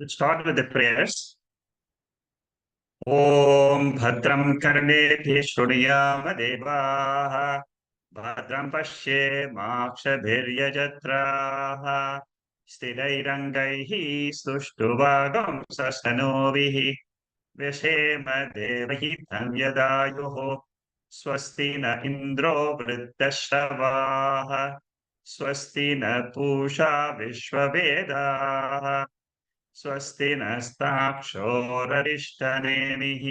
Let's start with the prayers. Om Bhadram Karneभिः शृणुयाम देवाः Bhadram पश्येमाक्षभिर्यजत्राः स्थिरैरङ्गैः स्तुष्टुवागं सस्तनूभिः व्यशेम देवहितं यदायुः स्वस्ति न इन्द्रो वृद्धश्रवाः स्वस्ति न पूषा विश्ववेदाः स्वस्ति नस्ताक्षोररिष्टनेमिः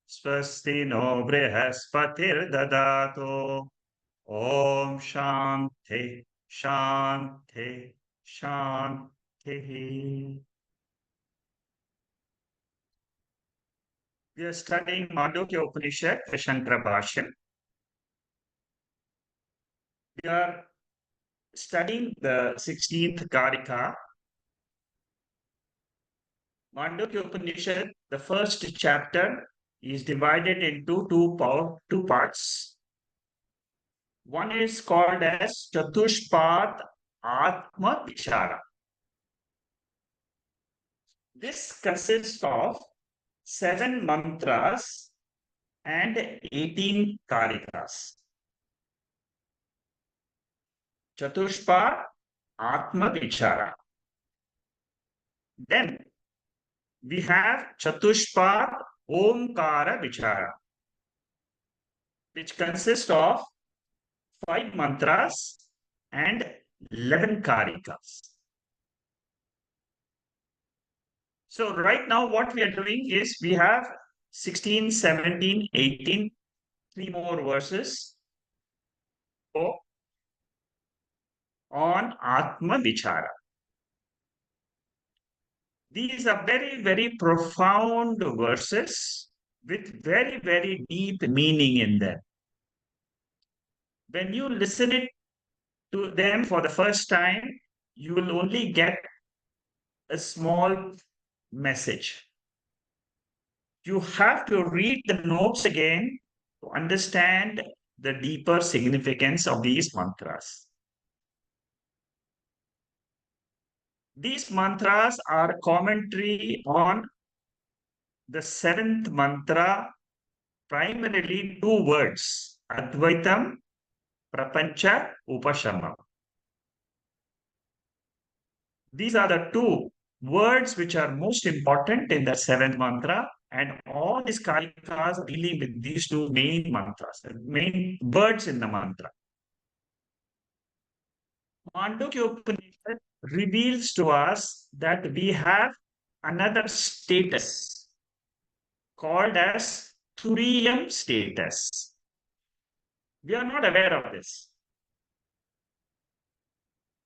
स्वस्ति नो बृहस्पतिर्ददातु ॐ शान्ति शान्ति शान्तिः. We are studying Mandukya Upanishad, the Shankara Bashyam. We are studying the 16th Kārikā. Mandukya Upanishad, the first chapter, is divided into two parts. One is called as Chatushpad Ātma Vichara. This consists of 7 mantras and 18 Kārikas. Chatushpad Ātma Vichara. Then we have Chatushpad Omkara Vichara, which consists of 5 mantras and 11 Kārikas. So right now what we are doing is we have 16, 17, 18, 3 more verses on Atma Vichara. These are very, very profound verses with very, very deep meaning in them. When you listen to them for the first time, you will only get a small message. You have to read the notes again to understand the deeper significance of these mantras. These mantras are commentary on the 7th mantra, primarily 2 words, Advaitam, Prapancha, Upashamam. These are the 2 words which are most important in the 7th mantra, and all these Kārikas are dealing with these 2 main mantras, the main words in the mantra. Mandukya Upanishad reveals to us that we have another status called as Turiyam status. We are not aware of this.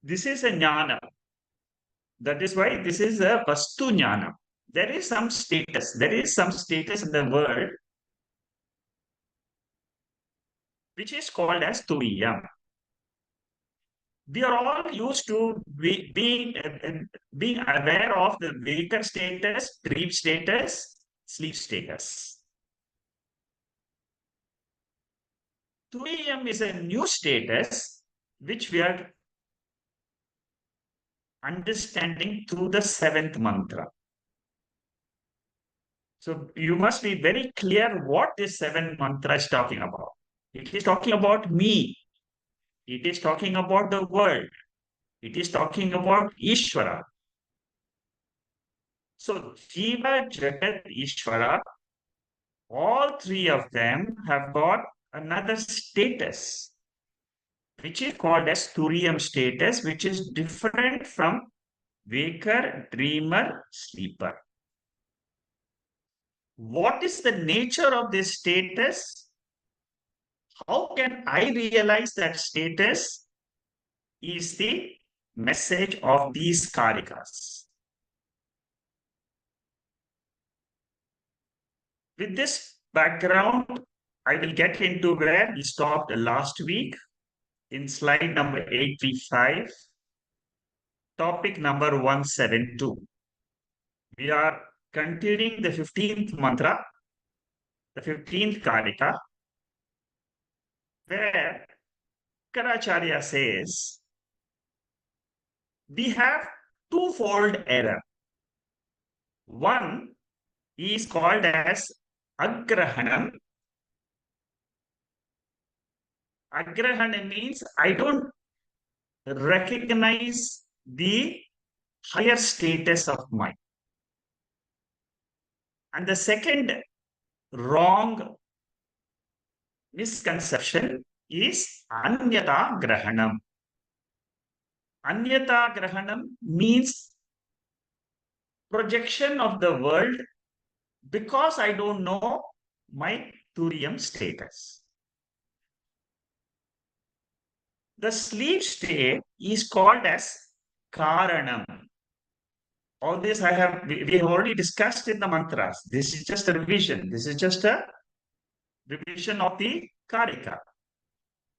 This is a jnana. That is why this is a vastu jnana. There is some status. There is some status in the world which is called as Turiyam. We are all used to being aware of the waker status, dream status, sleep status. Turiyam is a new status which we are understanding through the 7th mantra. So you must be very clear what this 7th mantra is talking about. It is talking about me. It is talking about the world. It is talking about Ishvara. So Jiva, Jagat, Ishvara, all 3 of them have got another status, which is called as Turiyam status, which is different from waker, dreamer, sleeper. What is the nature of this status? How can I realize that status? Is the message of these Kārikas. With this background, I will get into where we stopped last week in slide number 85, topic number 172. We are continuing the 15th mantra, the 15th Kārikā, where Karacharya says, we have twofold error. One is called as agrahanam. Agrahana means I don't recognize the higher status of mind. And the second wrong misconception is anyata grahanam. Anyata grahanam means projection of the world because I don't know my Turiyam status. The sleep state is called as Karanam. All this we have already discussed in the mantras. This is just a revision. This is just a revision of the Kārikā.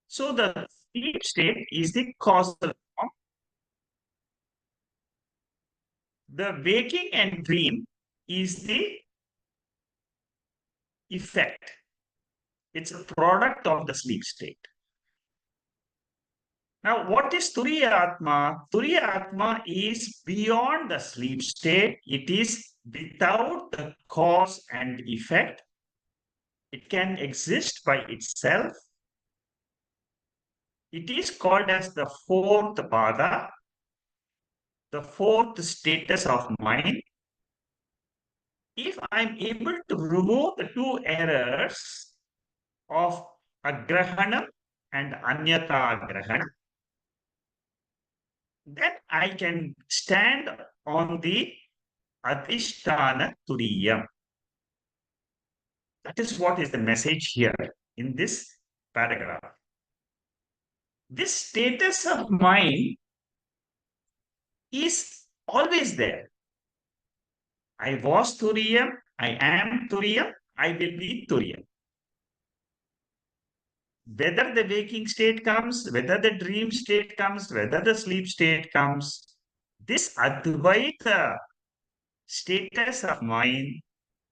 So the sleep state is the causal form. The waking and dream is the effect. It's a product of the sleep state. Now, what is Turiya Ātma? Turiya Ātma is beyond the sleep state. It is without the cause and effect. It can exist by itself. It is called as the fourth pada, the fourth status of mind. If I'm able to remove the two errors of agrahanam and anyata grahanam, then I can stand on the adhisthana turiyam. That is what is the message here in this paragraph. This status of mind is always there. I was Turiyam, I am Turiyam, I will be Turiyam. Whether the waking state comes, whether the dream state comes, whether the sleep state comes, this Advaita status of mind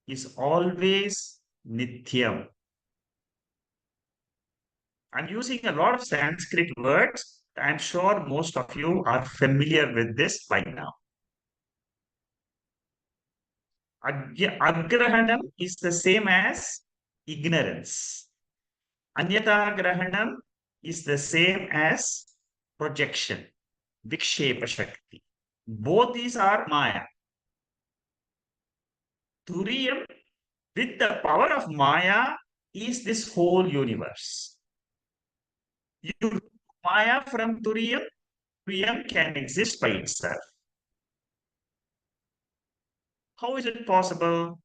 is always Nityam. I'm using a lot of Sanskrit words. I'm sure most of you are familiar with this by now. Agrahanam is the same as ignorance. Anyata grahanam is the same as projection, vikshepa shakti. Both these are Māyā. Turiyam, with the power of Māyā, is this whole universe. You remove Māyā from Turiyam, Turiyam can exist by itself. How is it possible?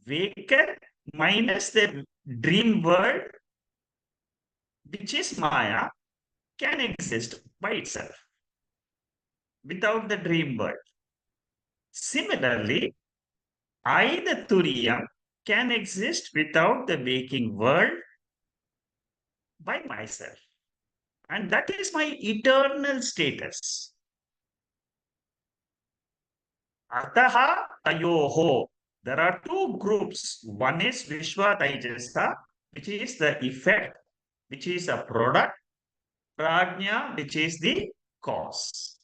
Waken minus the dream world, which is Māyā, can exist by itself without the dream world. Similarly, I, the Turiyam, can exist without the waking world by myself. And that is my eternal status. Ataha tayoho. There are two groups. One is Vishwa Taijasa, which is the effect, which is a product. Prajna, which is the cause.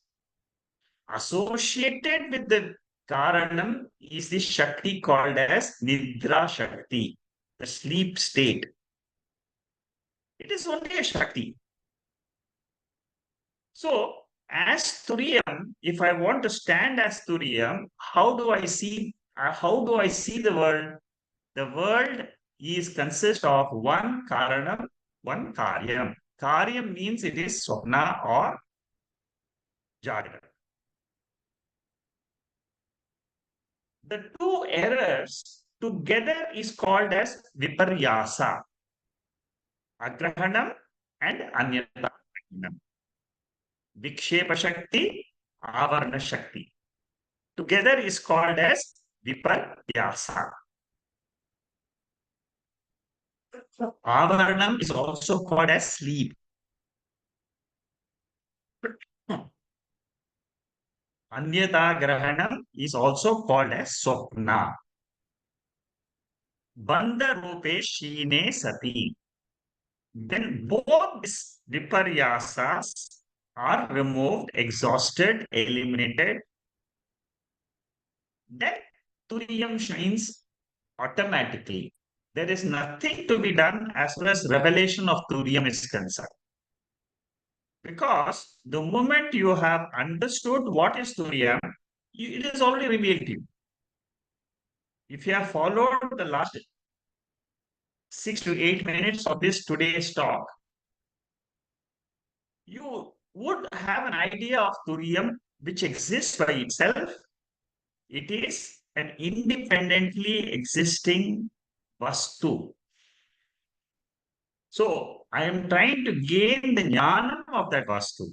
Associated with the Karanam is the Shakti called as Nidra Shakti, the sleep state. It is only a Shakti. So, as Turiyam, if I want to stand as Turiyam, how do I see the world? The world consists of one Karanam, one Karyam. Karyam means it is Swapna or Jagrata. The two errors together is called as Viparyasa. Agrahanam and Anyata. Vikshepa Shakti, Avarna Shakti. Together is called as Viparyasa. Avaranam is also called as sleep. Anyata Grahanam is also called as Swapna. Bandha Rupe Shine Sati. Then both these Viparyasas are removed, exhausted, eliminated. then Turiyam shines automatically. There is nothing to be done as far as revelation of Turiyam is concerned. Because the moment you have understood what is Turiyam, it is already revealed to you. If you have followed the last 6 to 8 minutes of this today's talk, you would have an idea of Turiyam which exists by itself. It is an independently existing Vastu. So I am trying to gain the jnanam of that Vastu.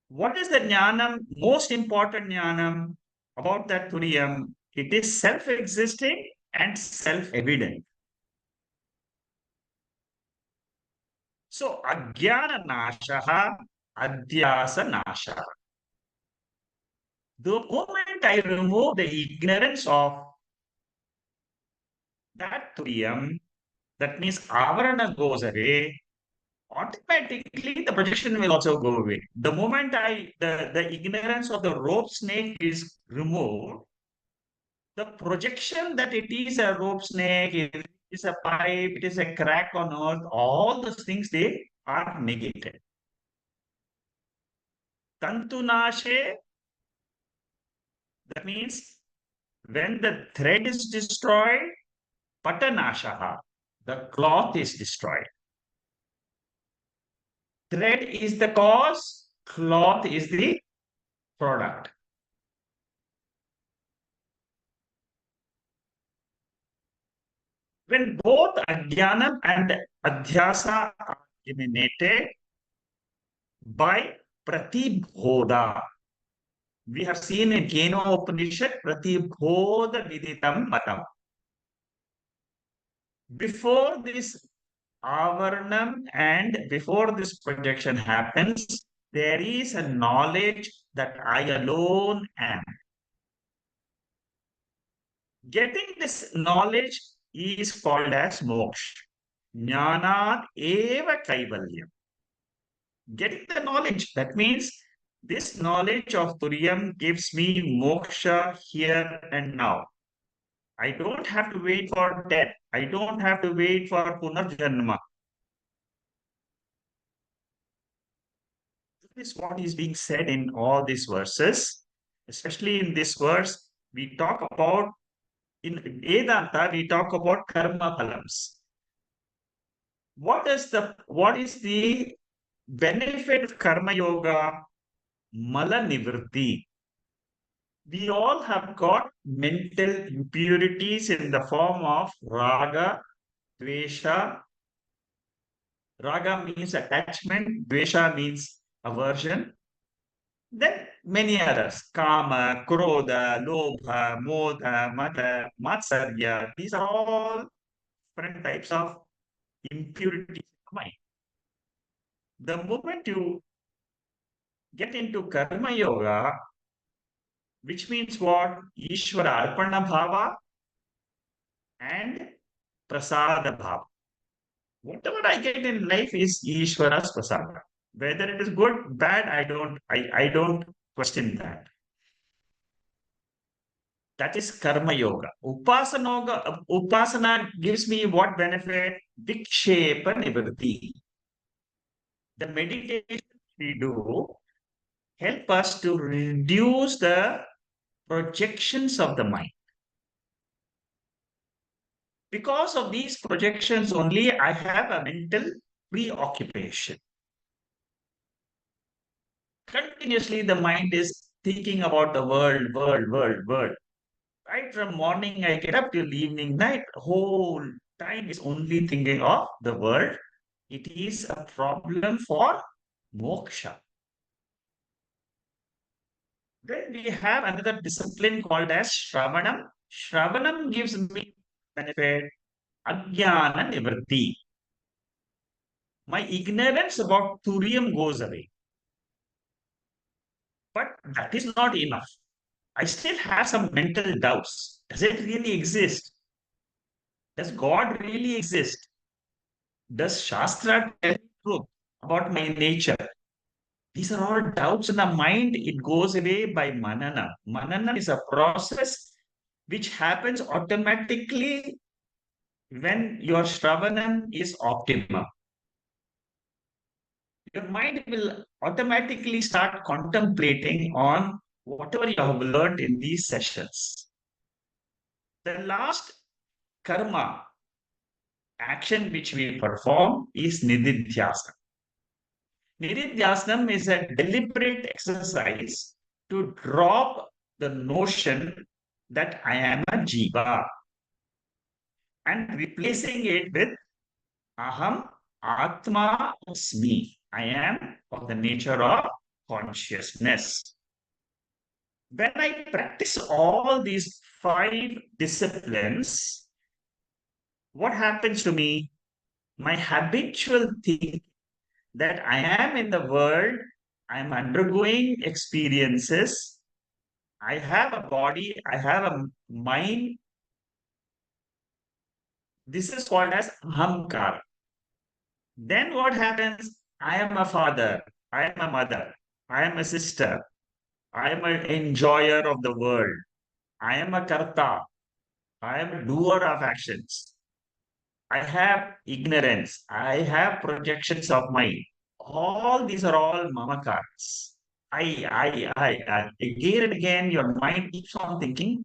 What is the jnanam, most important jnanam about that Turiyam? It is self-existing and self-evident. So ajnana nashaha, adhyasa nashaha. The moment I remove the ignorance of that Turiyam, that means avarana goes away, automatically the projection will also go away. The moment the ignorance of the rope snake is removed, the projection that it is a rope snake, it is a pipe, it is a crack on earth, all those things, they are negated. Tantunashe, that means when the thread is destroyed, patanashaha, the cloth is destroyed. Thread is the cause, cloth is the product. When both ajnanam and adhyasa are eliminated by pratibodha, we have seen in Karika No Upanishad, pratibodha viditam matam. Before this avarnam and before this projection happens, there is a knowledge that I alone am. Getting this knowledge is called as moksha. Jnanat eva kaivalyam. Getting the knowledge, that means this knowledge of Turiyam gives me moksha here and now. I don't have to wait for death. I don't have to wait for punarjanma. This is what is being said in all these verses. Especially in this verse, we talk about, in Vedanta, we talk about karma phalams. What is the benefit of karma yoga? Mala nivritti. We all have got mental impurities in the form of raga, dvesha. Raga means attachment, dvesha means aversion. Then many others, kama, krodha, lobha, modha, mada, matsarya. These are all different types of impurities in the mind. The moment you get into karma yoga, which means what? Ishvara arpana bhava and prasada bhava. Whatever I get in life is Ishvara's prasada. Whether it is good, bad, I don't question that. That is karma yoga. Upasana gives me what benefit? Vikshepa nivritti. The meditation we do help us to reduce the projections of the mind. Because of these projections only, I have a mental preoccupation. Continuously, the mind is thinking about the world, world, world, world. Right from morning, I get up till evening, night, whole time is only thinking of the world. It is a problem for moksha. Then we have another discipline called as Shravanam. Shravanam gives me benefit, Ajnana Nivritti. My ignorance about Turiyam goes away. But that is not enough. I still have some mental doubts. Does it really exist? Does God really exist? Does Shastra tell the truth about my nature? These are all doubts in the mind. It goes away by manana. Manana is a process which happens automatically when your Shravanam is optimum. Your mind will automatically start contemplating on whatever you have learned in these sessions. The last karma action which we perform is nididhyasana. Nididhyasana is a deliberate exercise to drop the notion that I am a jiva and replacing it with aham atma asmi. I am of the nature of consciousness. When I practice all these 5 disciplines, what happens to me? My habitual thing that I am in the world, I am undergoing experiences, I have a body, I have a mind. This is called as ahamkara. Then what happens? I am a father, I am a mother, I am a sister, I am an enjoyer of the world, I am a karta, I am a doer of actions. I have ignorance. I have projections of mind. All these are all mamakas. I. Again and again, your mind keeps on thinking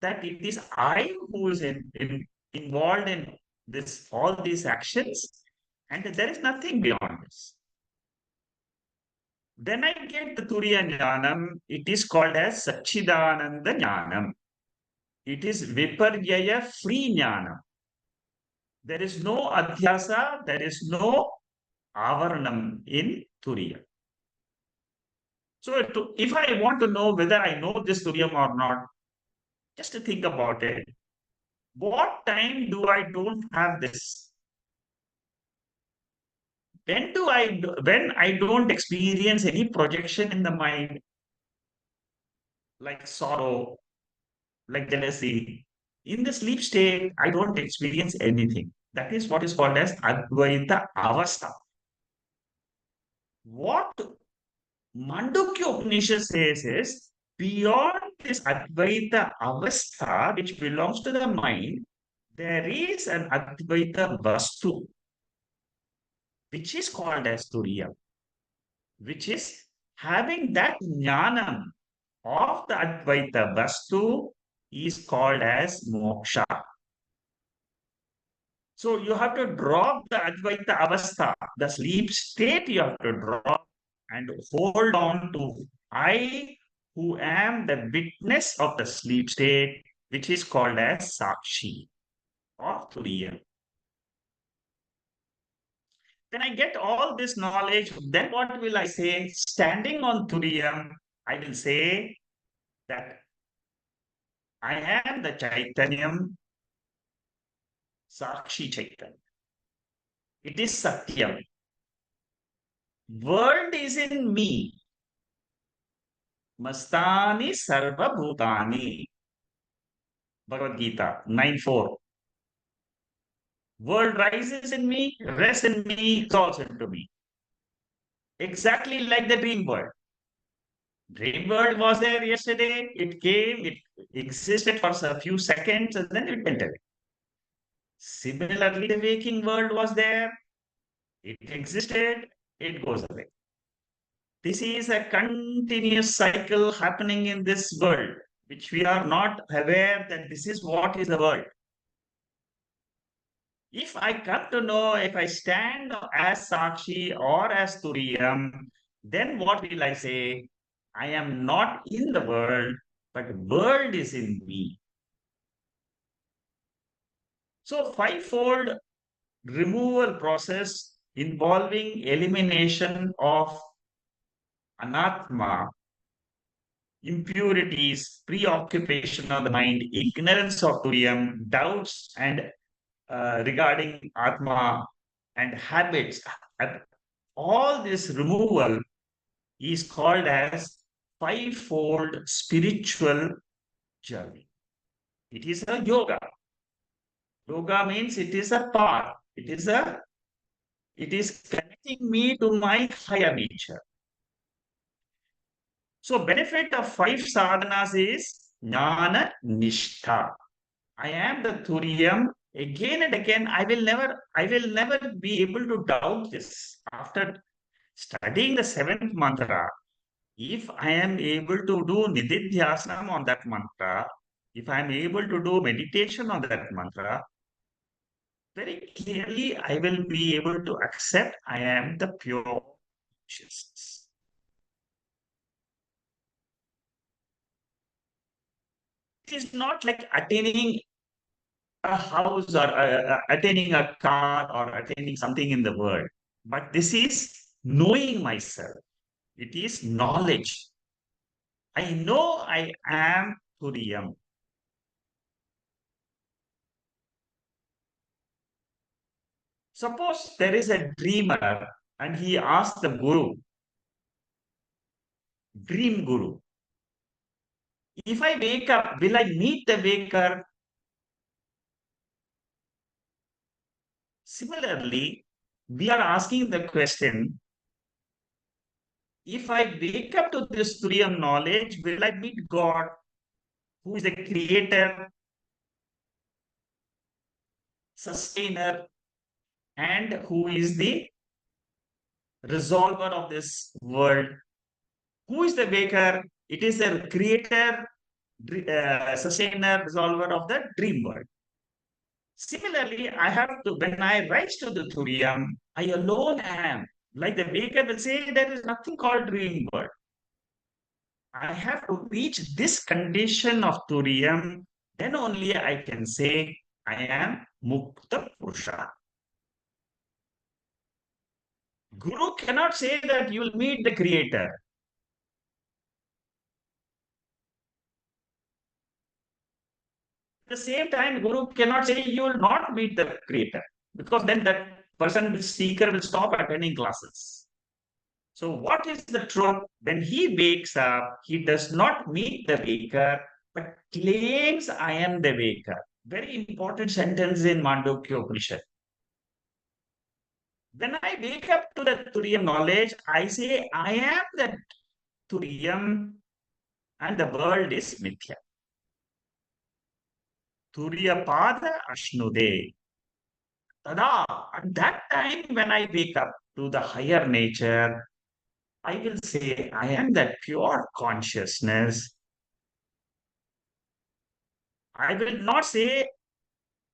that it is I who is involved in this all these actions, and there is nothing beyond this. Then I get the Turiya Jnanam. It is called as Satchidananda Jnanam. It is Viparyaya free Jnanam. There is no adhyasa, there is no avaranam in Turiya. So if I want to know whether I know this Turiyam or not, just to think about it. What time do I don't have this? When I don't experience any projection in the mind, like sorrow, like jealousy, in the sleep state, I don't experience anything. That is what is called as Advaita Avastha. What Mandukya Upanishad says is beyond this Advaita Avastha, which belongs to the mind, there is an Advaita Vastu, which is called as Turiya, which is having that jnanam of the Advaita Vastu is called as moksha. So you have to drop the Advaita Avastha, the sleep state you have to drop and hold on to I who am the witness of the sleep state, which is called as Sakshi or Turiya. Then I get all this knowledge. Then what will I say? Standing on Turiyam, I will say that I am the Chaitanyam, Sakshi Chaitanya. It is Satyam. World is in me. Mastani Sarva Bhutani. Bhagavad Gita 9:4. World rises in me, rests in me, is also into me. Exactly like the dream world. Dream world was there yesterday, it came, it existed for a few seconds, and then it went away. Similarly, the waking world was there, it existed, it goes away. This is a continuous cycle happening in this world, which we are not aware that this is what is the world. If I come to know, if I stand as Sakshi or as Turiyam, then what will I say? I am not in the world, but world is in me. So fivefold removal process involving elimination of anatma, impurities, preoccupation of the mind, ignorance of Turiyam, doubts and regarding atma and habits. All this removal is called as fivefold spiritual journey. It is a yoga. Yoga means it is a path. It is connecting me to my higher nature. So benefit of 5 sadhanas is Jnana Nishtha. I am the Turiyam. Again and again, I will never be able to doubt this. After studying the seventh mantra, if I am able to do nididhyasana on that mantra, if I am able to do meditation on that mantra, very clearly I will be able to accept I am the pure consciousness. It is not like attaining a house or attaining a car or attaining something in the world, but this is knowing myself. It is knowledge. I know I am Turiyam. Suppose there is a dreamer and he asks the guru, dream guru, if I wake up, will I meet the waker? Similarly, we are asking the question, if I wake up to this Turiyam knowledge, will I meet God, who is the creator, sustainer, and who is the resolver of this world? Who is the waker? It is the creator, sustainer, resolver of the dream world. Similarly, I have to, when I rise to the Turiyam, I alone am. Like the waker will say, there is nothing called dream world. I have to reach this condition of Turiyam, then only I can say I am Mukta Purusha. Guru cannot say that you will meet the creator. At the same time, Guru cannot say you will not meet the creator, because then that person, the seeker, will stop attending classes. So, what is the truth? When he wakes up, he does not meet the waker, but claims I am the waker. Very important sentence in Mandukya Upanishad. When I wake up to the Turiyam knowledge, I say I am the Turiyam and the world is Mithya. Turiya Pada Ashnude. Tada, at that time when I wake up to the higher nature, I will say I am that pure consciousness. I will not say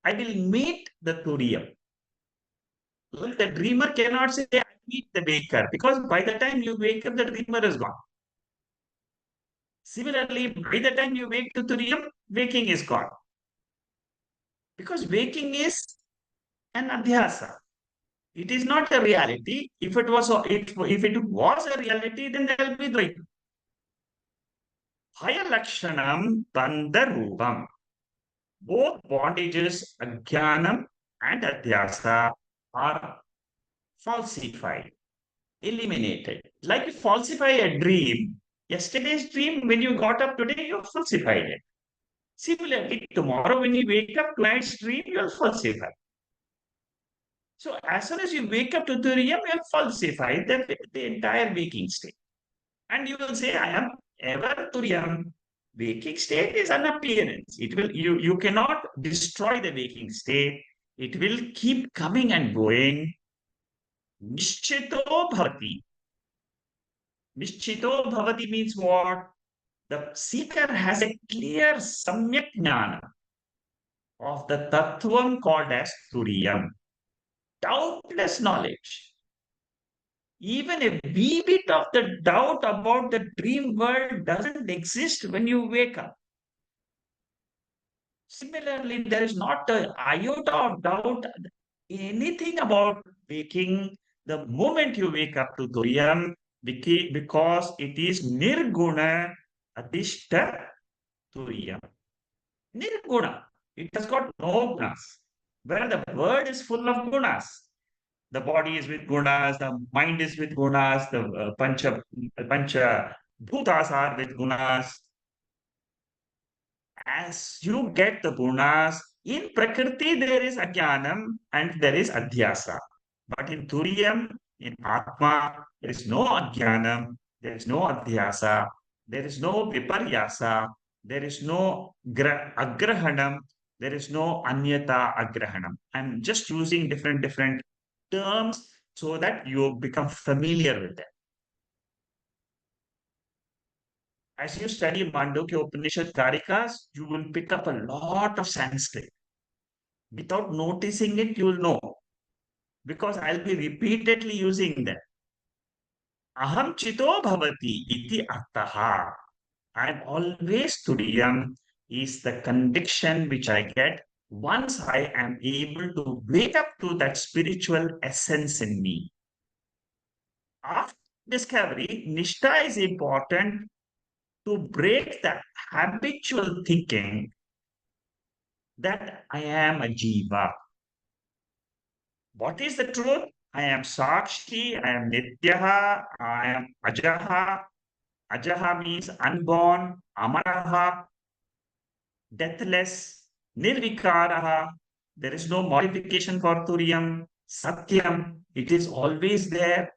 I will meet the Turiyam. Well, the dreamer cannot say I meet the waker, because by the time you wake up, the dreamer is gone. Similarly, by the time you wake to Turiyam, waking is gone. Because waking is an adhyasa. It is not a reality. If it was a reality, then there will be Dvaita. Haya Lakshanam Tandarupam. Both bondages, Ajnanam and Adhyasa, are falsified, eliminated. Like you falsify a dream. Yesterday's dream, when you got up today, you falsified it. Similarly, tomorrow when you wake up, tonight's dream, you'll falsify. So as soon as you wake up to Turiya, you will falsify the entire waking state. And you will say, I am ever Turiyam. Waking state is an appearance. You cannot destroy the waking state. It will keep coming and going. Nishchito bhavati. Nishchito bhavati means what? The seeker has a clear samyak jnana of the tattvam called as Turiyam. Doubtless knowledge. Even a wee bit of the doubt about the dream world doesn't exist when you wake up. Similarly, there is not an iota of doubt anything about waking the moment you wake up to Turiyam, because it is Nirguna Adishta Turiyam. Nirguna. It has got no gunas. Where the world is full of gunas. The body is with gunas, the mind is with gunas, the pancha bhutas are with gunas. As you get the gunas, in Prakriti there is ajnanam and there is adhyasa. But in Turiyam, in Atma, there is no ajnanam, there is no adhyasa. There is no viparyasa, there is no agrahanam, there is no anyata agrahanam. I'm just using different terms so that you become familiar with them. As you study Mandukya Upanishad Kārikas, you will pick up a lot of Sanskrit. Without noticing it, you will know. Because I'll be repeatedly using them. Aham chito bhavati iti artaha. I'm always Turiyam is the conviction which I get once I am able to wake up to that spiritual essence in me. After discovery, Nishtha is important to break that habitual thinking that I am a jiva. What is the truth? I am Sakshi, I am Nityaha, I am Ajaha. Ajaha means unborn, Amaraha, deathless, Nirvikaraha. There is no modification for Turiyam, Satyam. It is always there.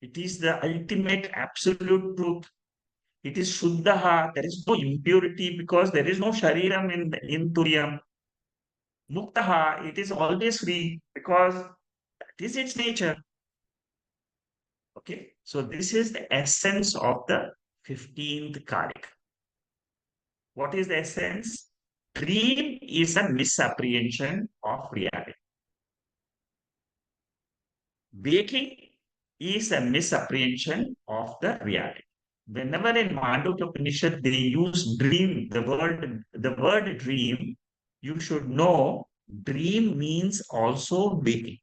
It is the ultimate absolute truth. It is Shuddhaha. There is no impurity because there is no Shariram in Turiyam. Muktaha, it is always free because that is its nature. Okay, so this is the essence of the 15th Kārikā. What is the essence? Dream is a misapprehension of reality. Waking is a misapprehension of the reality. Whenever in Mandukya Upanishad they use dream, the word dream, you should know dream means also waking.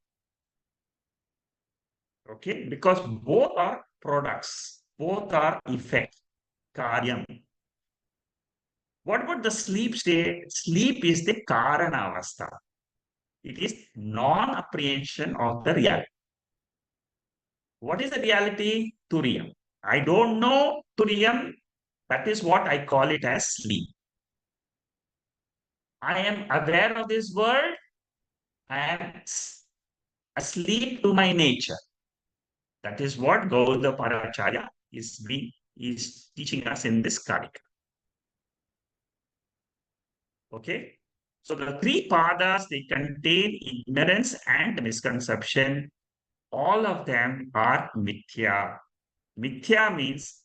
Okay, because both are products, both are effect, karyam. What would the sleep state? Sleep is the karana avastha. It is non-apprehension of the reality. What is the reality? Turiyam. I don't know Turiyam. That is what I call it as sleep. I am aware of this world. I am asleep to my nature. That is what Gauda Paracharya is teaching us in this Kārikā. Okay. So the three padas, they contain ignorance and misconception. All of them are mithya. Mithya means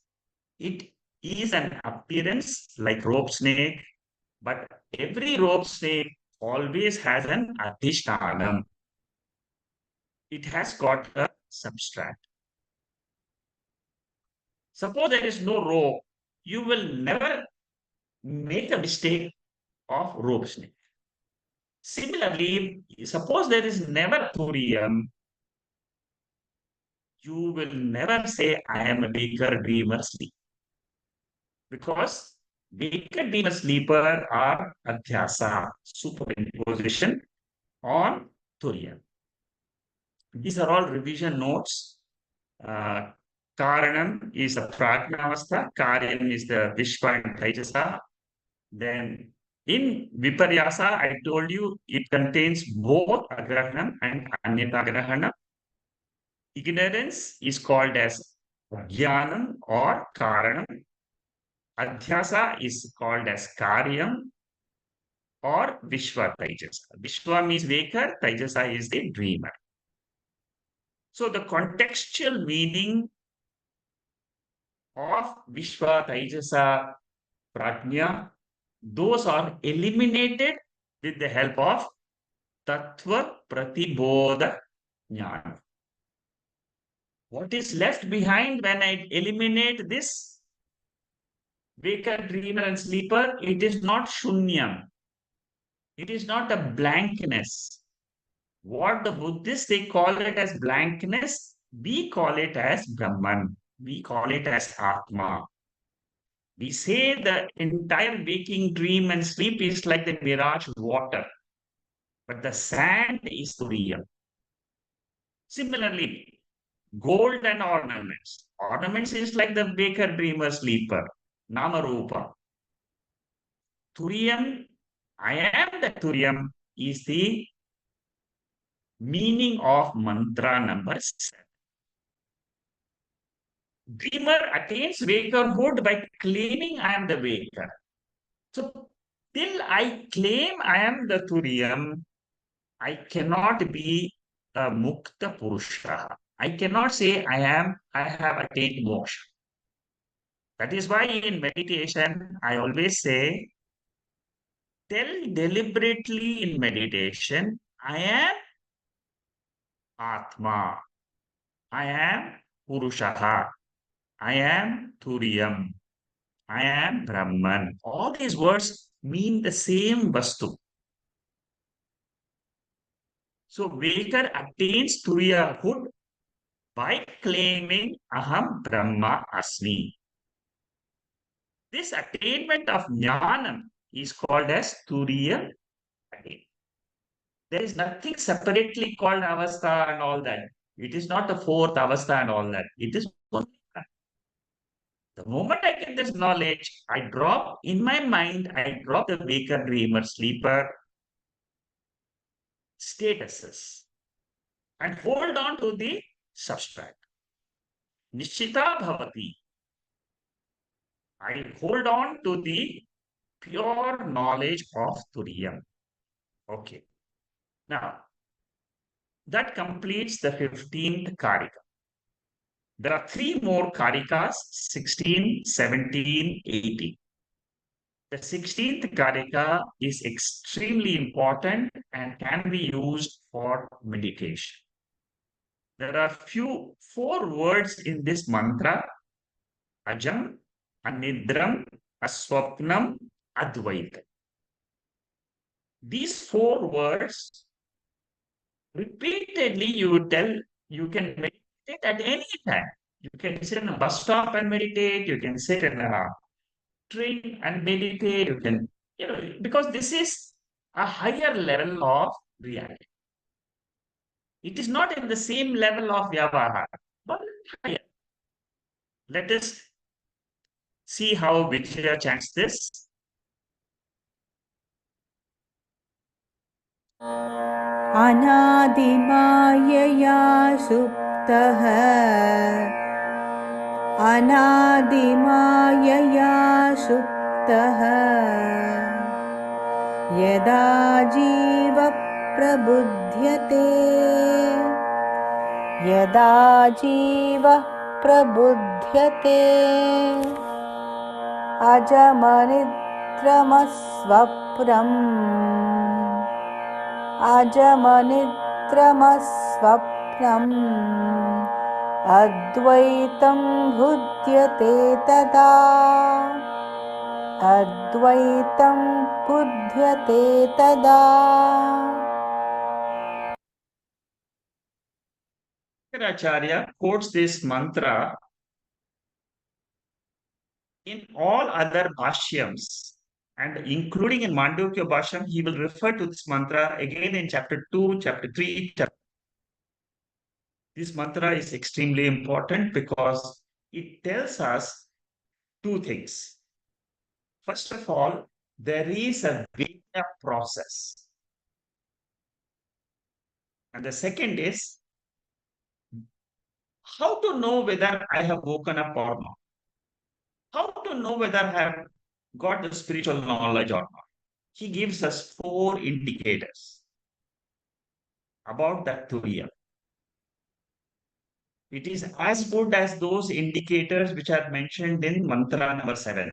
it is an appearance like rope snake, but every rope snake always has an adhishtanam. It has got a substrat. Suppose there is no rope, you will never make a mistake of rope snake. Similarly, suppose there is never Turiyam, you will never say, I am a waker, dreamer, sleep. Because waker, dreamer, sleeper are adhyasa, superimposition on Turiya. These are all revision notes. Karanam is the Prajnavastha, Karyam is the Vishwa and Taijasa. Then in Viparyasa, I told you it contains both Agrahanam and Anyatagrahanam. Ignorance is called as Jnanam or Karanam. Adhyasa is called as Karyam or Vishwa Taijasa. Vishwa means waker, Taijasa is the dreamer. So the contextual meaning of Vishwa, Taijasa, Prajna, those are eliminated with the help of Tattva Pratibodha Jnana. What is left behind when I eliminate this waker, dreamer, and sleeper? It is not shunyam. It is not a blankness. What the Buddhists, they call it as blankness. We call it as Brahman. We call it as Ātma. We say the entire waking, dream, and sleep is like the mirage water. But the sand is Turiya. Similarly, gold and ornaments. Ornaments is like the waker, dreamer, sleeper. Namarupa. Turiyam, I am the Turiyam, is the meaning of mantra number 7. dreamer attains wakerhood by claiming I am the waker. So till I claim I am the Turiyam, I cannot be a Mukta Purusha. I cannot say I have attained moksha. That is why in meditation, I always say, tell deliberately in meditation, I am Ātma, I am Purushaha, I am Turiyam, I am Brahman. All these words mean the same Vastu. So Waker attains Turiyahood by claiming Aham Brahma Asmi. This attainment of Jnanam is called as Turiya attainment. There is nothing separately called Avastha and all that. It is not the fourth Avastha and all that. It is one. The moment I get this knowledge, I drop in my mind, I drop the waker, dreamer, sleeper statuses and hold on to the substract. Nishchita bhavati. I hold on to the pure knowledge of Turiyam. Okay. Now, that completes the 15th Kārikā. There are three more Kārikas, 16, 17, 18. The 16th Kārikā is extremely important and can be used for meditation. There are four words in this mantra: Ajam, Anidram, Aswapnam, Advaitam. These four words, repeatedly you can meditate at any time. You can sit in a bus stop and meditate. You can sit in a train and meditate. You can, because this is a higher level of reality. It is not in the same level of Vyavahara, but higher. Let us see how Vijaya chants this. अनादिमायया सुप्तः अनादिमायया सुप्तः यदा जीवः प्रबुध्यते अजमनिद्रमस्वप्नम् अद्वैतं बुध्यते तदा Acharya quotes this mantra in all other Bashyams, and including in Mandukya Bashyam, he will refer to this mantra again in chapter 2, chapter 3. This mantra is extremely important because it tells us two things. First of all, there is a Vedanta process. And the second is, how to know whether I have woken up or not? How to know whether I have got the spiritual knowledge or not? He gives us four indicators about that Turiya. It is as good as those indicators which are mentioned in mantra number 7.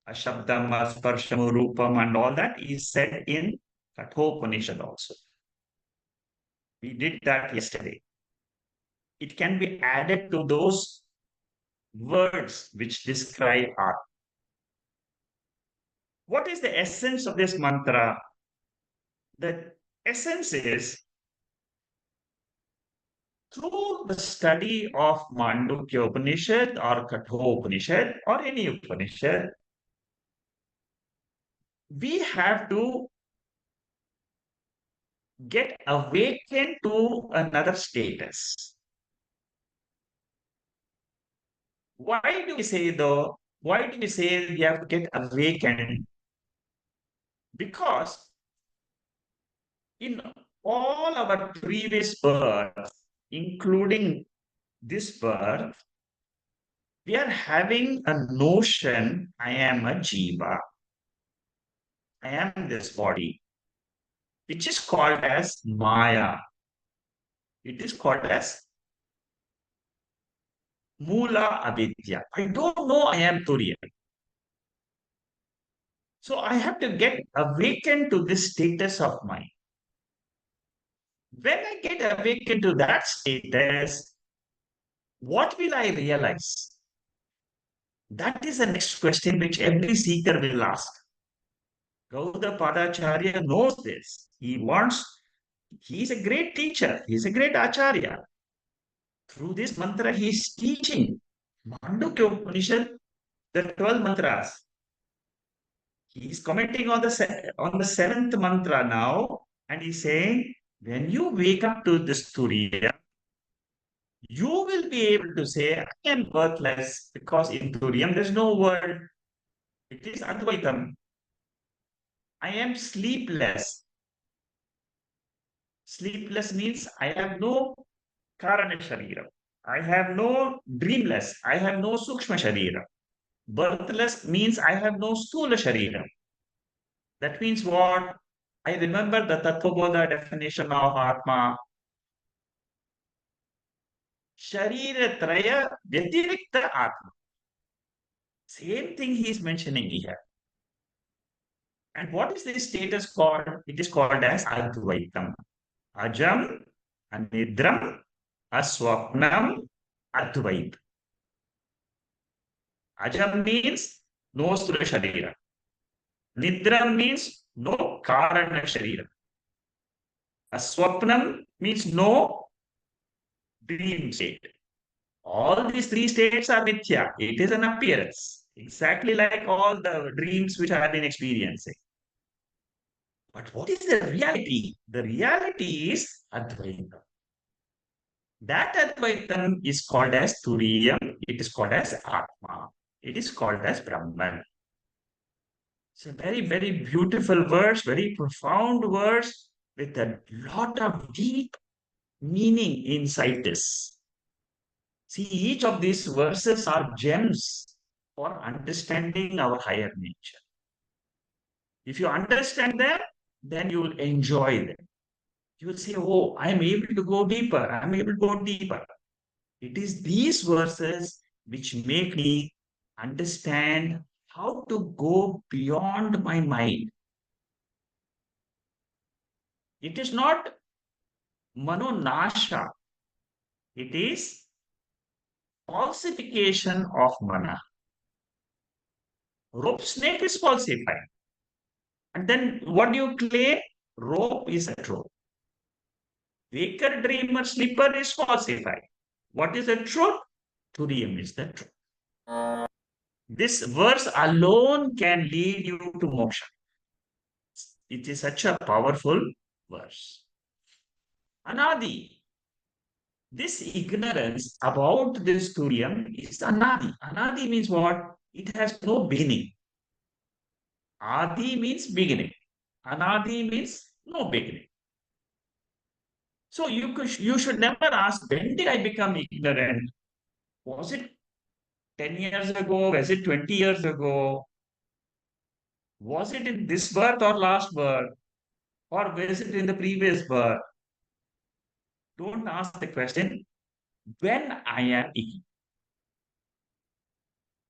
Ashabdam, Asparsham, Rupam, and all that is said in Upanishad also. We did that yesterday. It can be added to those words which describe art. What is the essence of this mantra? The essence is, through the study of Mandukya Upanishad or Upanishad or any Upanishad, we have to get awakened to another status. Why do we say though? Why do we say we have to get awakened? Because in all our previous births, including this birth, we are having a notion, I am a jiva. I am this body, which is called as Māyā. It is called as Mula Avidyā. I don't know I am Turiya. So I have to get awakened to this status of mind. When I get awakened to that status, what will I realize? That is the next question which every seeker will ask. Gaudapadacharya knows this. He is a great teacher. He is a great acharya. Through this mantra, he is teaching Mandukya Upanishad, the 12 mantras. He is commenting on the seventh mantra now, and he's saying, when you wake up to this Turiya, you will be able to say, I am worthless, because in Turiyam there's no word. It is Advaitam. I am sleepless. Sleepless means I have no Karana Sharira. I have no dreamless. I have no Sukshma Sharira. Birthless means I have no Stula Sharira. That means what? I remember the Tattvabodha definition of Ātman. Sharira Traya Vyatirikta Ātma. Same thing he is mentioning here. And what is this status called? It is called as Advaitam. Ajam, Anidram, Aswapnam, Advait. Ajam means no Sthula Sharira. Nidram means no Karana Sharira. Aswapnam means no dream state. All these three states are mithya. It is an appearance, exactly like all the dreams which I have been experiencing. But what is the reality? The reality is Advaitam. That Advaitam is called as Turiyam. It is called as Ātman. It is called as Brahman. It's a very, very beautiful verse, very profound verse with a lot of deep meaning inside this. See, each of these verses are gems for understanding our higher nature. If you understand them, then you will enjoy them. You will say, oh, I'm able to go deeper. I'm able to go deeper. It is these verses which make me understand how to go beyond my mind. It is not manonasha. It is falsification of mana. Rope snake is falsified. And then what do you claim? Rope is a truth. Waker, dreamer, sleeper is falsified. What is the truth? Turiyam is the truth. This verse alone can lead you to moksha. It is such a powerful verse. Anadi. This ignorance about this Turiyam is Anadi. Anadi means what? It has no beginning. Adi means beginning. Anadi means no beginning. So you should never ask, when did I become ignorant? Was it 10 years ago? Was it 20 years ago? Was it in this birth or last birth? Or was it in the previous birth? Don't ask the question, when I am ignorant.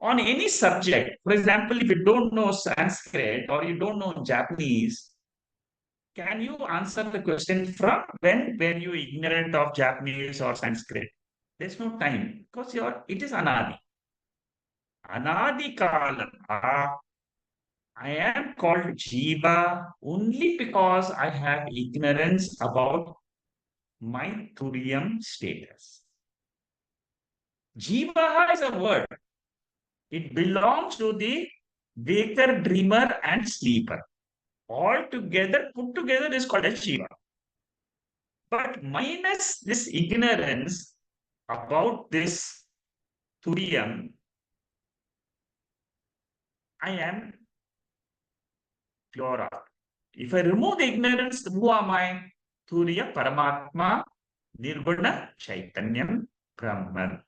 On any subject, for example, if you don't know Sanskrit or you don't know Japanese, can you answer the question from when were you ignorant of Japanese or Sanskrit? There's no time because it is Anadi. Anadi Kalam. I am called Jiva only because I have ignorance about my Turiyam status. Jiva is a word. It belongs to the waker, dreamer, and sleeper. All together, put together is called as Jiva. But minus this ignorance about this Turiyam, I am pure art. If I remove the ignorance, who am I? Turiya Paramatma Nirguna Chaitanyam Brahman.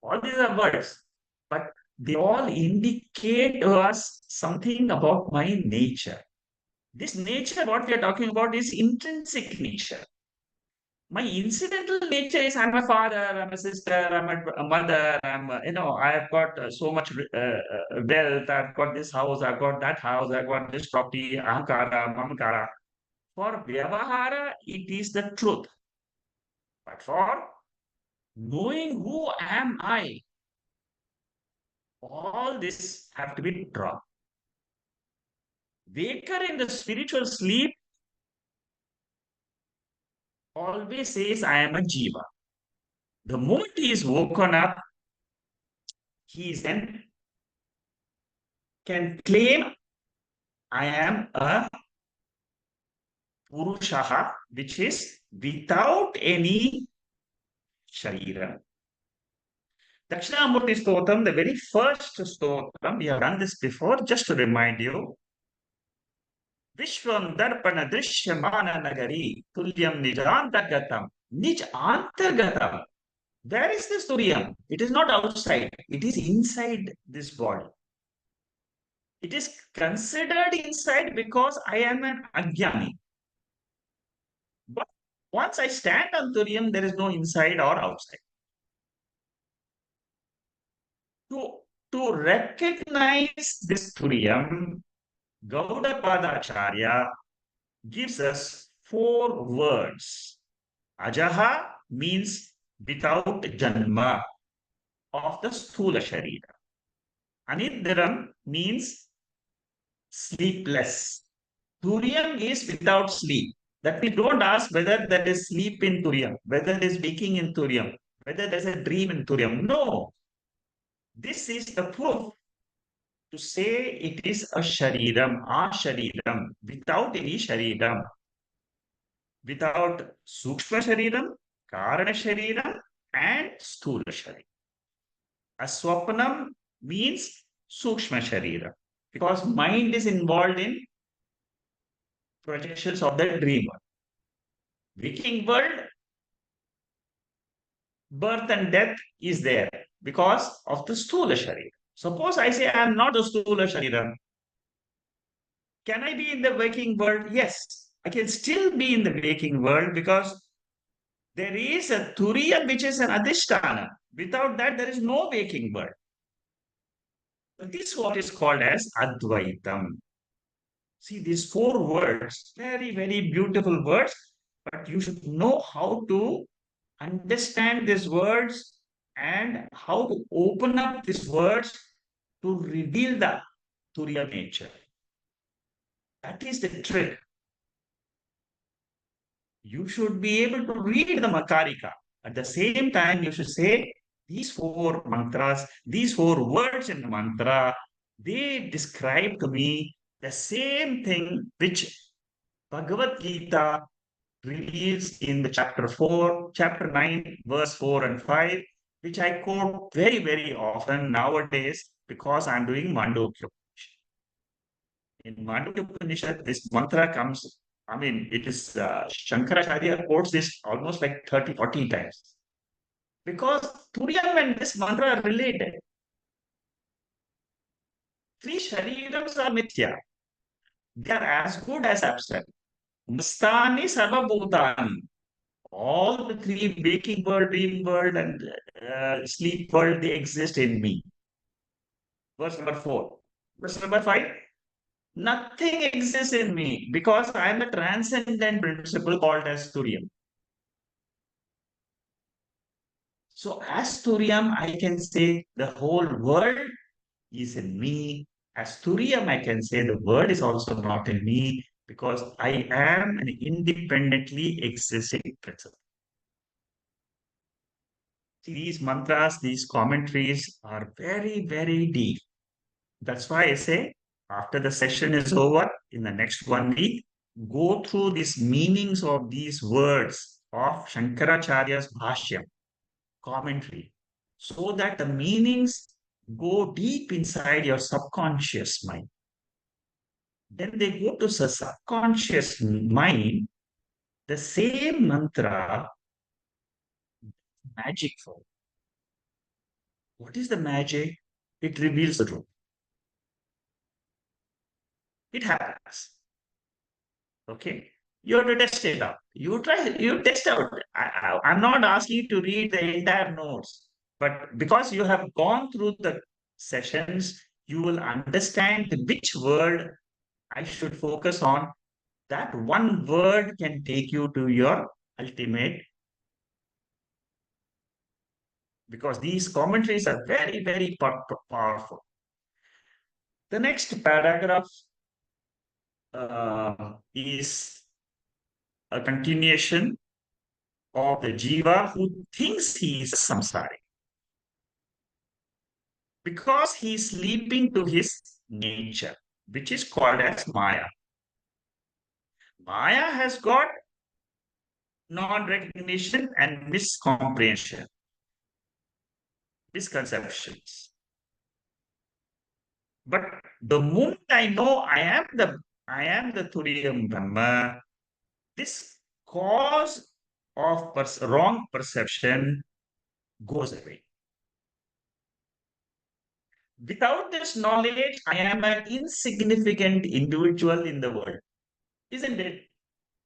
All these are words, but they all indicate to us something about my nature. This nature, what we are talking about, is intrinsic nature. My incidental nature is I'm a father, I'm a sister, a mother, I've got so much wealth, I've got this house, I've got that house, I've got this property, ahamkara, mamkara. For Vyavahara, it is the truth. But for knowing who am I, all this have to be dropped. Waker in the spiritual sleep always says, I am a jiva. The moment he is woken up, he then can claim, I am a Purushaha, which is without any Sharira. Dakshinamurti Stotram, the very first Stotram, we have done this before, just to remind you. Vishwam Darpana Drishyamana Nagari, Tulyam Nijantagatam, Nijantagatam. Where is this Turyam? It is not outside, it is inside this body. It is considered inside because I am an Ajnani. But once I stand on Turyam, there is no inside or outside. To recognize this Turiyam, Gaudapadacharya gives us 4 words. Ajaha means without janma of the Sthula Sharira. Anidram means sleepless. Turiyam is without sleep. That we don't ask whether there is sleep in Turiyam, whether there is waking in Turiyam, whether there is a dream in Turiyam. No. This is the proof to say it is a shariram, without any shariram, without sukshma shariram, karana shariram, and sthula shariram. Aswapnam means sukshma shariram, because mind is involved in projections of the dream world. Waking world, birth and death is there because of the sthula shariram. Suppose I say I am not a sthula shariram. Can I be in the waking world? Yes, I can still be in the waking world because there is a Turiya which is an Adhisthana. Without that, there is no waking world. This is what is called as Advaitam. See, these 4 words, very, very beautiful words, but you should know how to understand these words and how to open up these words to reveal the Turiya nature. That is the trick. You should be able to read the Kārikā. At the same time, you should say these 4 mantras, these 4 words in the mantra, they describe to me the same thing which Bhagavad Gita reveals in the chapter 4, chapter 9, verse 4 and 5, which I quote very, very often nowadays because I'm doing Mandukya. In Mandukya Upanishad, this mantra comes, it is Shankaracharya quotes this almost like 30, 40 times. Because Turiyam and this mantra are related. 3 sharirams are mithya. They are as good as absent. Mastani sarvabhutani. All the 3, waking world, dream world, and sleep world, they exist in me. Verse number 4. Verse number 5. Nothing exists in me because I am the transcendent principle called as Turiyam. So as Turiyam, I can say the whole world is in me. As Turiyam, I can say the world is also not in me because I am an independently existing principle. See, these mantras, these commentaries are very, very deep. That's why I say after the session is over, in the next 1 week, go through these meanings of these words of Shankaracharya's Bhashyam commentary so that the meanings go deep inside your subconscious mind. Then they go to the subconscious mind, the same mantra, magic for. What is the magic? It reveals the truth. It happens. Okay. You have to test it out. You try, you test out. I'm not asking you to read the entire notes, but because you have gone through the sessions, you will understand which word I should focus on. That one word can take you to your ultimate, because these commentaries are very, very powerful. The next paragraph is a continuation of the jiva who thinks he is samsari because he is sleeping to his nature, which is called as Māyā. Māyā has got non-recognition and miscomprehension, misconceptions. But the moment I know I am the Turiya Brahma, this cause of wrong perception goes away. Without this knowledge, I am an insignificant individual in the world, isn't it?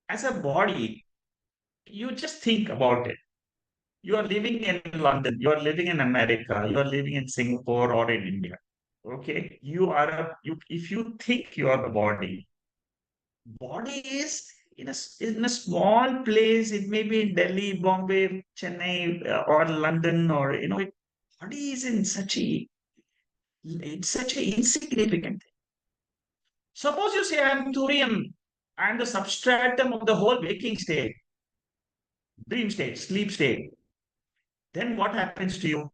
As a body, you just think about it. You are living in London, you are living in America, you are living in Singapore or in India. Okay, if you think you are the body is in a small place. It may be in Delhi, Bombay, Chennai, or London, or body is in such a insignificant thing. Suppose you say I am Thurium, I am the substratum of the whole waking state, dream state, sleep state. Then what happens to you?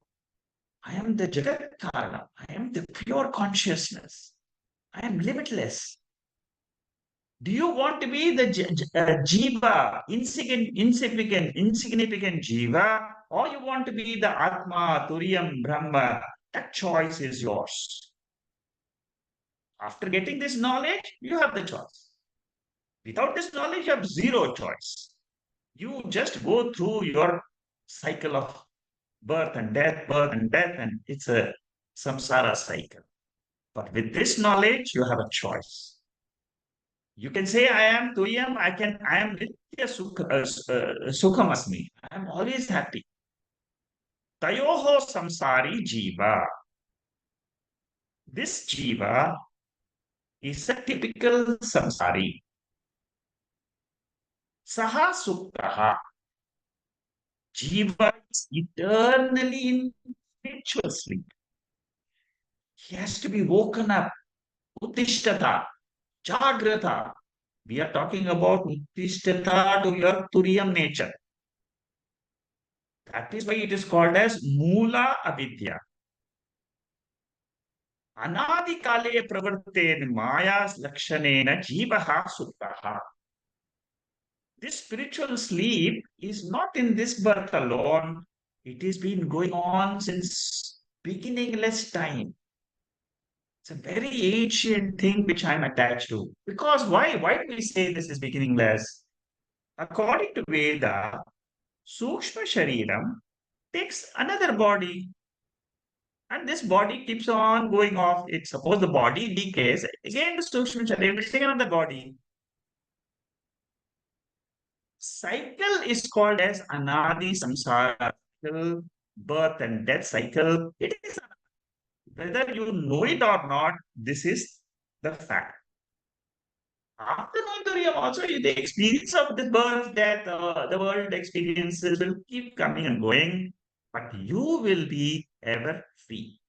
I am the Jagat Karana. I am the pure consciousness. I am limitless. Do you want to be the jiva, insignificant jiva, or you want to be the Atma, Turiyam, Brahma? That choice is yours. After getting this knowledge, you have the choice. Without this knowledge, you have zero choice. You just go through your cycle of birth and death, and it's a samsara cycle. But with this knowledge, you have a choice. You can say, I am Tuyam, I am Nitya Sukham Asmi. I am always happy. Tayoho samsari jiva. This jiva is a typical samsari. Saha suktaha. Jiva is eternally in spiritual sleep. He has to be woken up. Uttishtata, Jagrata. We are talking about Uttishtata to your Turiyam nature. That is why it is called as Mula Avidyā. Anadi Kale Pravarten Maya Lakshanena Jivaha Suttaha. This spiritual sleep is not in this birth alone. It has been going on since beginningless time. It's a very ancient thing which I'm attached to. Because why? Why do we say this is beginningless? According to Veda, Sukshma Shariram takes another body, and this body keeps on going off. It's suppose the body decays, again the Sukshma Shariram will take another body. Cycle is called as Anadi Samsara cycle, birth and death cycle. It is whether you know it or not, this is the fact. After knowing also, the experience of the birth, death, the world experiences will keep coming and going, but you will be ever free.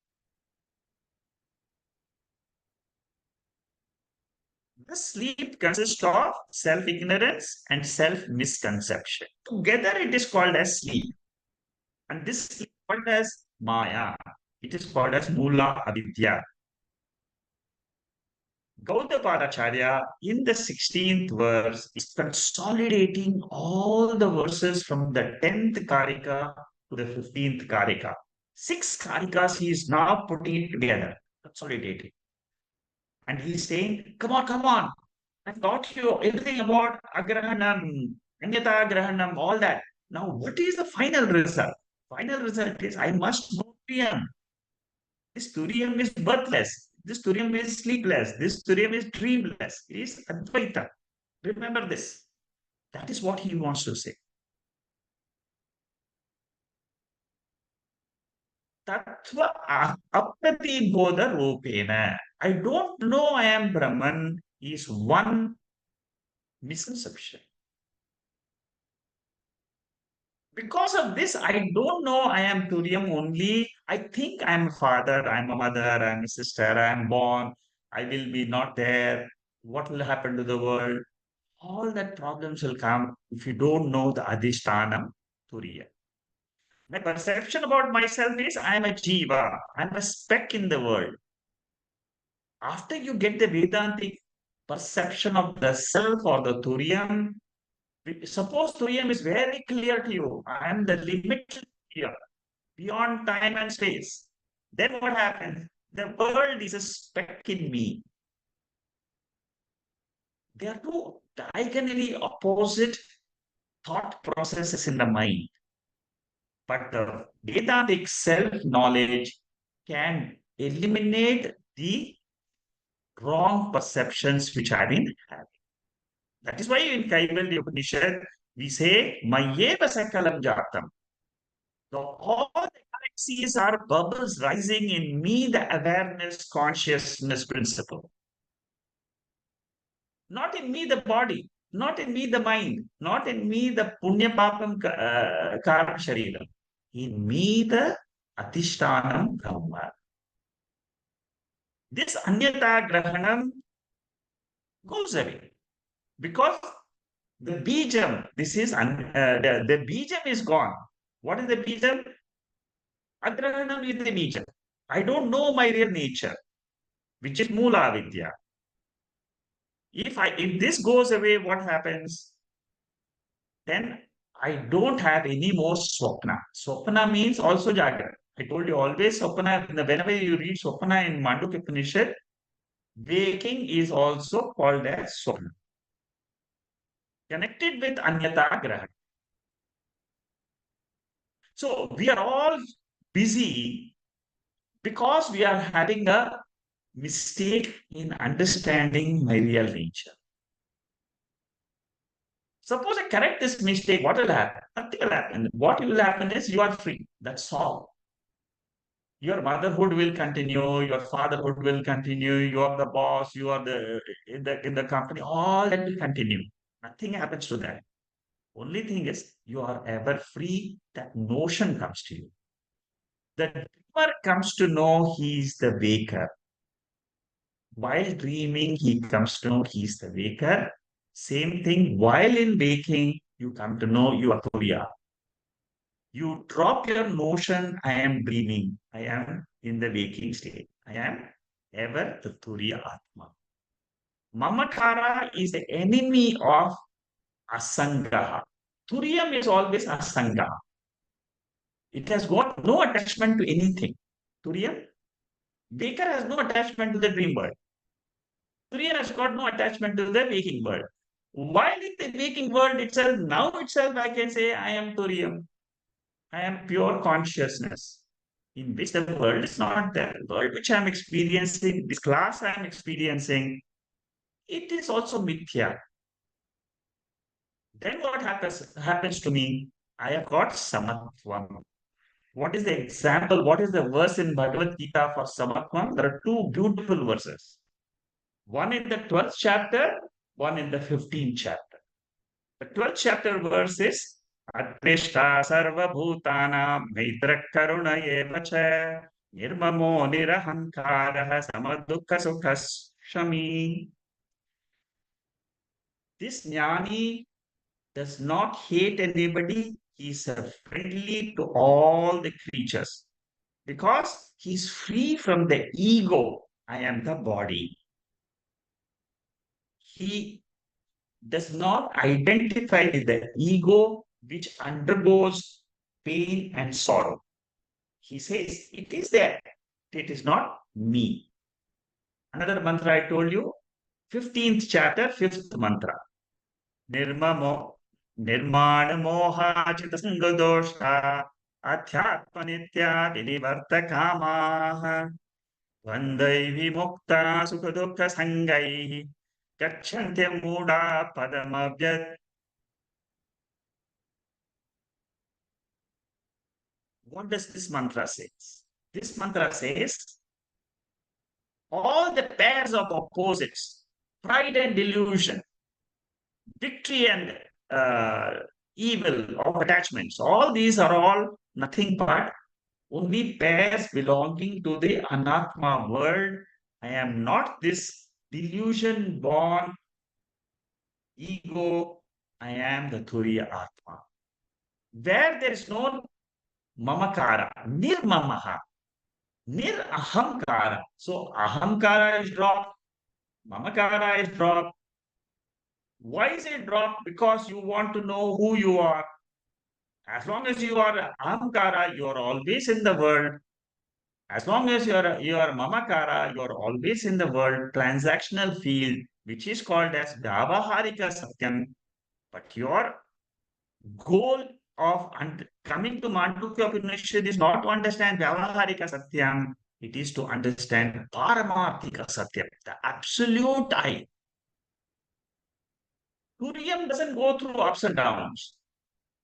The sleep consists of self-ignorance and self-misconception. Together it is called as sleep. And this sleep is called as Māyā. It is called as Mula Avidyā. Gaudapadacharya in the 16th verse is consolidating all the verses from the 10th Kārikā to the 15th Kārikā. 6 Kārikas he is now putting it together, consolidating. And he's saying, come on, I've taught you everything about Agrahanam, Anyata Grahanam, all that. Now, what is the final result? Final result is I must know Priyam. This Turiyam is birthless. This Turiyam is sleepless. This Turiyam is dreamless. It is Advaita. Remember this. That is what he wants to say. Tattva apratibodha rupena. I don't know I am Brahman is one misconception. Because of this, I don't know I am Turiyam only. I think I'm a father, I'm a mother, I'm a sister, I'm born, I will be not there. What will happen to the world? All that problems will come if you don't know the Adhishtanam Turiya. My perception about myself is I'm a jiva, I'm a speck in the world. After you get the Vedantic perception of the self or the Turiyam, suppose Turiyam is very clear to you, I am the limit here, beyond time and space. Then what happens? The world is a speck in me. There are two diagonally opposite thought processes in the mind. But the Vedantic self-knowledge can eliminate the wrong perceptions which I've been having. That is why in Kaivalya Upanishad, we say, Mayeva Sakalam Jatam. So all the galaxies are bubbles rising in me, the awareness, consciousness principle. Not in me, the body, not in me, the mind, not in me, the punya papam karma shariram. In me, the adhishtanam brahma. This anyata grahanam goes away because the bijam, the bijam is gone. What is the bijam? Agrahanam is the bijam. I don't know my real nature, which is Mula Avidyā. If this goes away, what happens? Then I don't have any more swapna. Swapna means also Jagra. I told you always swapna, whenever you read swapna in Mandukya Upanishad, waking is also called as swapna. Connected with Anyata Graha. So we are all busy because we are having a mistake in understanding my real nature. Suppose I correct this mistake, what will happen? Nothing will happen. What will happen is you are free. That's all. Your motherhood will continue, your fatherhood will continue, you are the boss, you are the in the company, all that will continue. Nothing happens to that. Only thing is you are ever free, that notion comes to you. The dreamer comes to know he is the waker. While dreaming, he comes to know he is the waker. Same thing, while in waking, you come to know you are Turiya. You drop your notion, I am dreaming, I am in the waking state. I am ever the Turiya Ātman. Mamakara is the enemy of Asangaha. Turiyam is always Asanga. It has got no attachment to anything. Turiyam, Waker has no attachment to the dream world. Turiya has got no attachment to the waking world. While in the waking world itself, now itself I can say I am Turiyam. I am pure consciousness, in which the world is not there. The world which I am experiencing, this class I am experiencing, it is also mithya. Then what happens to me? I have got samatvam. What is the example? What is the verse in Bhagavad Gita for samatvam? There are two beautiful verses. One in the 12th chapter, one in the 15th chapter. The 12th chapter verse is Adrishta sarva bhutana maitra karuna evacha nirmamo nirahankara samadukha sukhas shami. This jnani does not hate anybody. He is friendly to all the creatures because he is free from the ego. I am the body. He does not identify with the ego which undergoes pain and sorrow. He says, it is there. It is not me. Another mantra I told you, 15th chapter, 5th mantra. Nirmamo, nirmana mohachita sangadosha, adhyatmanitya vinivarta kamaha. Vandai vimukta sukha sangai gacchante muda padamavyat. What does this mantra say? This mantra says all the pairs of opposites, pride and delusion, victory and evil of attachments, all these are all nothing but only pairs belonging to the Anatma world. I am not this delusion born ego. I am the Turiya Atma. Where there is no mamakara, nirmamaha, nirahamkara. So ahamkara is dropped, mamakara is dropped. Why is it dropped? Because you want to know who you are. As long as you are ahamkara, you are always in the world. As long as you are mamakara, you are always in the world transactional field, which is called as Vyavaharika Satyam. But your goal of coming to Mandukya Upanishad is not to understand Vyavaharika Satyam, it is to understand Paramarthika Satyam, the absolute I. Turiyam doesn't go through ups and downs.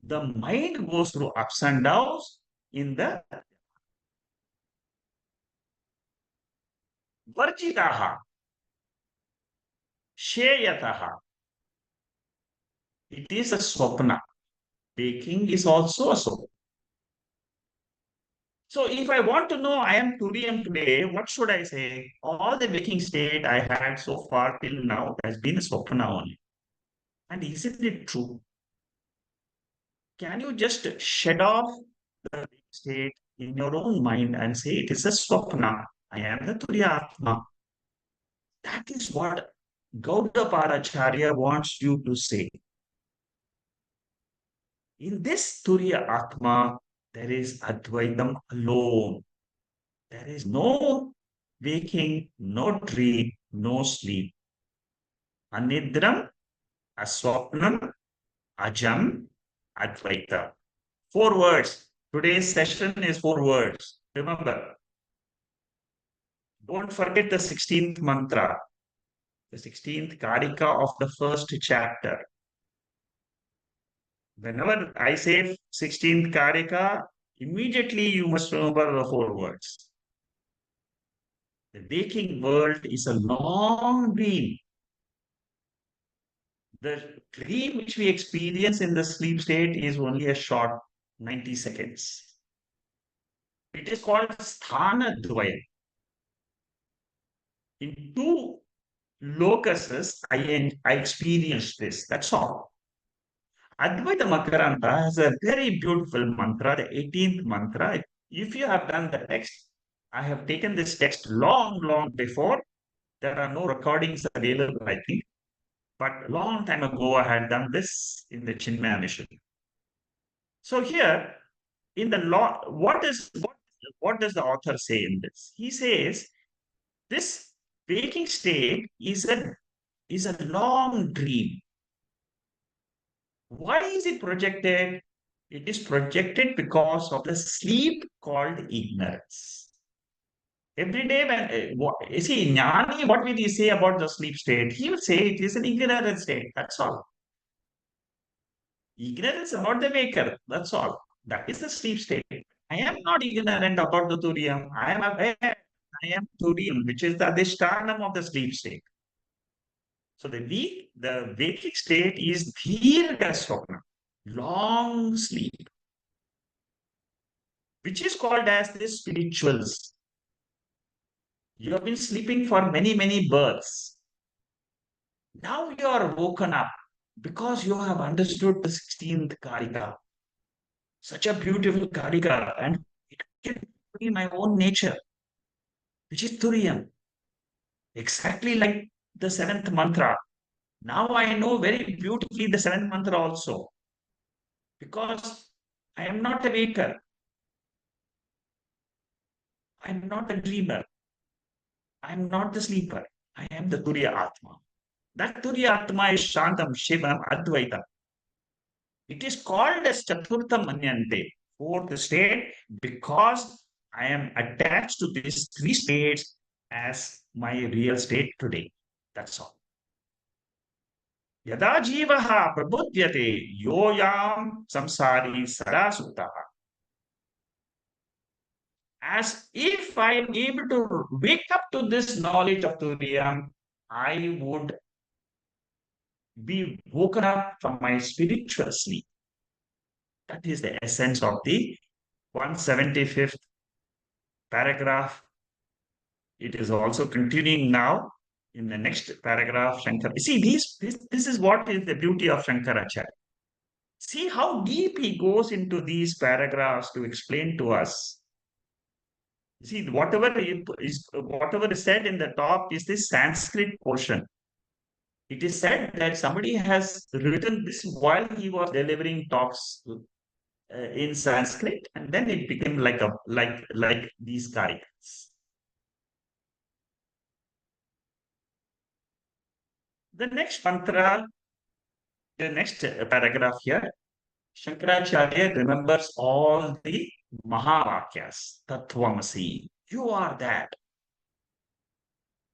The mind goes through ups and downs in the Varjitaha, Sheyataha. It is a swapna. Baking is also a swapna. So if I want to know I am Turiyam today, what should I say? All the waking state I had so far till now has been a swapna only. And isn't it true? Can you just shed off the waking state in your own mind and say it is a swapna? I am the Turiya Atma. That is what Gaudaparacharya wants you to say. In this Turiya Atma, there is Advaitam alone. There is no waking, no dream, no sleep. Anidram, Aswapnam, Ajam, Advaita. 4 words. Today's session is 4 words. Remember, don't forget the 16th mantra, the 16th Kārikā of the first chapter. Whenever I say 16th Kārikā, immediately you must remember the 4 words. The waking world is a long dream. The dream which we experience in the sleep state is only a short 90 seconds. It is called sthana dvaya. In 2 locuses, I experienced this. That's all. Advaita Makaranta has a very beautiful mantra, the 18th mantra. If you have done the text, I have taken this text long before. There are no recordings available, I think. But long time ago, I had done this in the Chinmaya mission. So here, in the law, what does the author say in this? He says this waking state is a long dream. Why is it projected? It is projected because of the sleep called ignorance. Every day when you see Jnani, what will he say about the sleep state? He will say it is an ignorant state. That's all. Ignorance about the waker. That's all. That is the sleep state. I am not ignorant about the Turiyam. I am aware. I am Turiyam, which is the Adhishtanam of the sleep state. So the waking state is Dirgha Swapna, long sleep, which is called as the spirituals. You have been sleeping for many births. Now you are woken up because you have understood the 16th Kārikā. Such a beautiful Kārikā, and it can be my own nature, which is Turiyam. Exactly like the 7th mantra. Now I know very beautifully the 7th mantra also. Because I am not a waker. I am not a dreamer. I am not the sleeper. I am the Turiya Atma. That Turiya Atma is Shantam, Shivam, Advaita. It is called as Chaturtha Manyante, 4th state, because I am attached to these 3 states as my real state today. That's all. Yada jivaha prabudhyate yoyam samsari sada sutaha. As if I am able to wake up to this knowledge of Turiya, I would be woken up from my spiritual sleep. That is the essence of the 175th paragraph. It is also continuing now in the next paragraph. Shankara. See, this is what is the beauty of Shankaracharya. See how deep he goes into these paragraphs to explain to us. See, whatever is said in the top is this Sanskrit portion. It is said that somebody has written this while he was delivering talks in Sanskrit, and then it became like these Kārikās. The next mantra, the next paragraph here, Shankaracharya remembers all the Mahavakyas, Tattvamasi. You are that.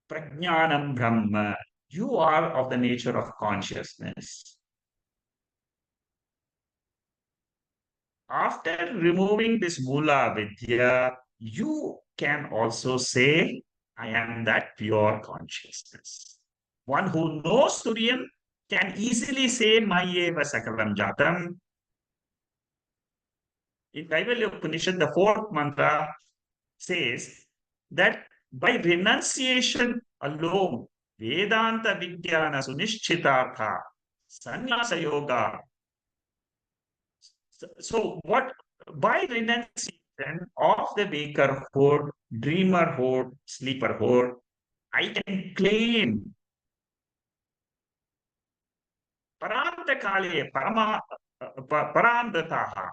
Prajnanam Brahma. You are of the nature of consciousness. After removing this Mula Vidya, you can also say, I am that pure consciousness. One who knows Turiya can easily say, Māyā sakalam jatam. In Kaivalya Upanishad, the fourth mantra says that by renunciation alone, Vedanta Vijnana Sunishchitartha, Sannyasa Yoga. So, what by renunciation of the wakerhood, dreamerhood, sleeperhood, I can claim Parantakale Parandataha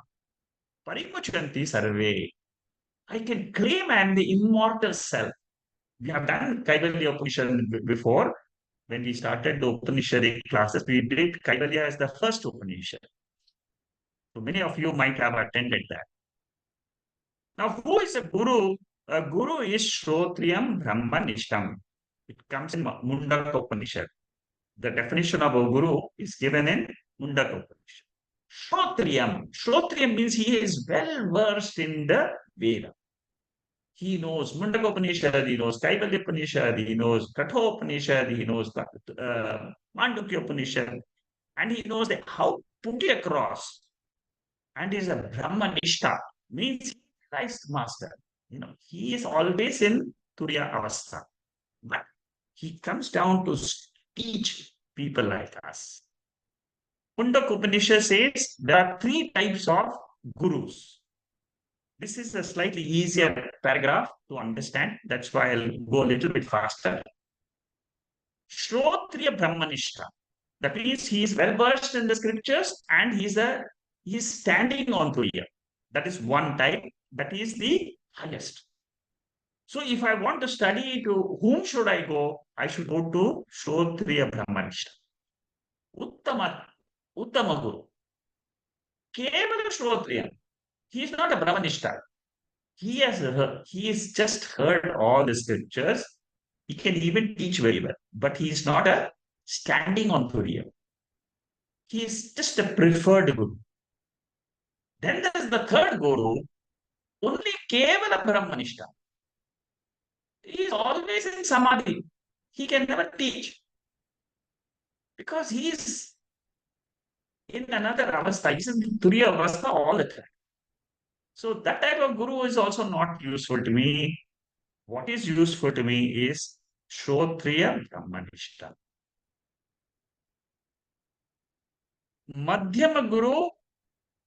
Parimuchanti Sarve. I can claim I am the immortal self. We have done Kaivalya Upanishad before. When we started the Upanishadic classes, we did Kaivalya as the first Upanishad. So many of you might have attended that. Now, who is a guru? A guru is Shrotriyam Brahmanishtam. It comes in Mundaka Upanishad. The definition of a guru is given in Mundaka Upanishad. Shrotriyam. Shrotriyam means he is well versed in the Veda. He knows Mandukya Upanishad, he knows Kaivalya Upanishad, he knows Katha Upanishad, he knows Mandukya Upanishad, and he knows that how to put it across. And he is a Brahmanishta, means he is Christ master. He is always in Turiya Avastha. But he comes down to teach people like us. Mandukya Upanishad says there are three types of gurus. This is a slightly easier paragraph to understand. That's why I'll go a little bit faster. Shrotriya Brahmanishta. That means he is well versed in the scriptures and he's standing on Turiya. That is one type. That is the highest. So if I want to study, to whom should I go? I should go to Shrotriya Brahmanishta. Uttama Guru. Kevala Shrotriya. He is not a Brahmanishta. He has just heard all the scriptures. He can even teach very well, but he is not a standing on Turiya. He is just a preferred guru. Then there is the third guru, only Kevala Brahmanishta. He is always in Samadhi. He can never teach because he is in another avastha. He is in Turiya avastha all the time. So that type of guru is also not useful to me. What is useful to me is Shrotriya Brahmanishta. Madhyama Guru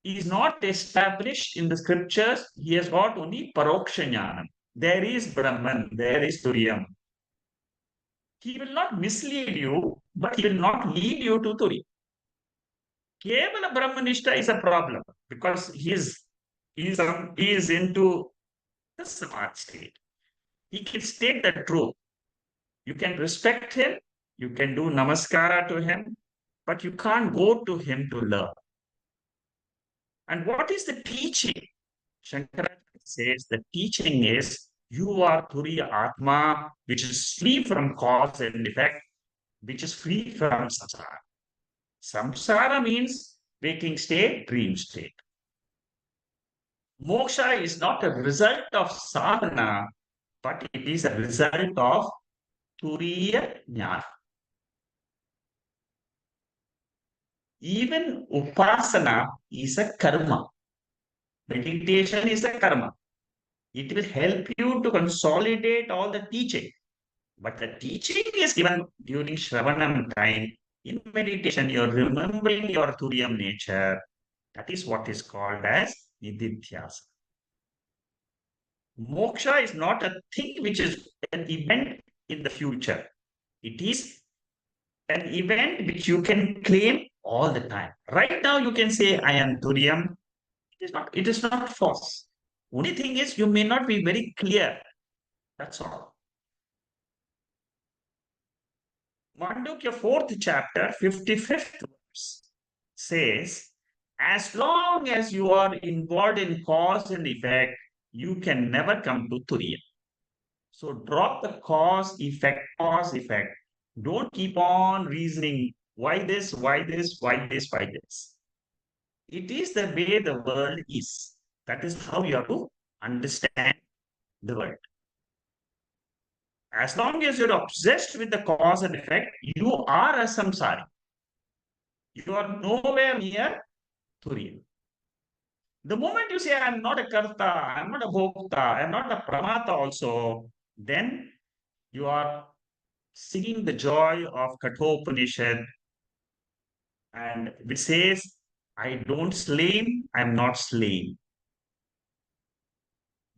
is not established in the scriptures. He has got only Paroksha Jnanam. There is Brahman, there is Turiyam. He will not mislead you, but he will not lead you to Turiya. Kevala Brahmanishta is a problem because he is into the Samadhi state. He can state the truth. You can respect him, you can do namaskara to him, but you can't go to him to learn. And what is the teaching? Shankaracharya says the teaching is You are Turiya Ātma, which is free from cause and effect, which is free from samsara. Samsara means waking state, dream state. Moksha is not a result of sadhana, but it is a result of Turiya Jnana. Even upasana is a karma. Meditation is a karma. It will help you to consolidate all the teaching. But the teaching is given during Shravanam time. In meditation, you're remembering your Turiyam nature. That is what is called as Nididhyasa. Moksha is not a thing which is an event in the future. It is an event which you can claim all the time. Right now, you can say, I am Turiyam. It is not false. Only thing is, you may not be very clear. That's all. Mandukya 4th chapter, 55th verse says, as long as you are involved in cause and effect, you can never come to Turiya. So drop the cause, effect, cause, effect. Don't keep on reasoning, why this, why this, why this, why this. It is the way the world is. That is how you have to understand the world. As long as you're obsessed with the cause and effect, you are a samsari. You are nowhere near Turiya. The moment you say, I'm not a karta, I'm not a bhokta, I'm not a pramata also, then you are singing the joy of Kathopanishad, and which says, I don't slay, I'm not slain.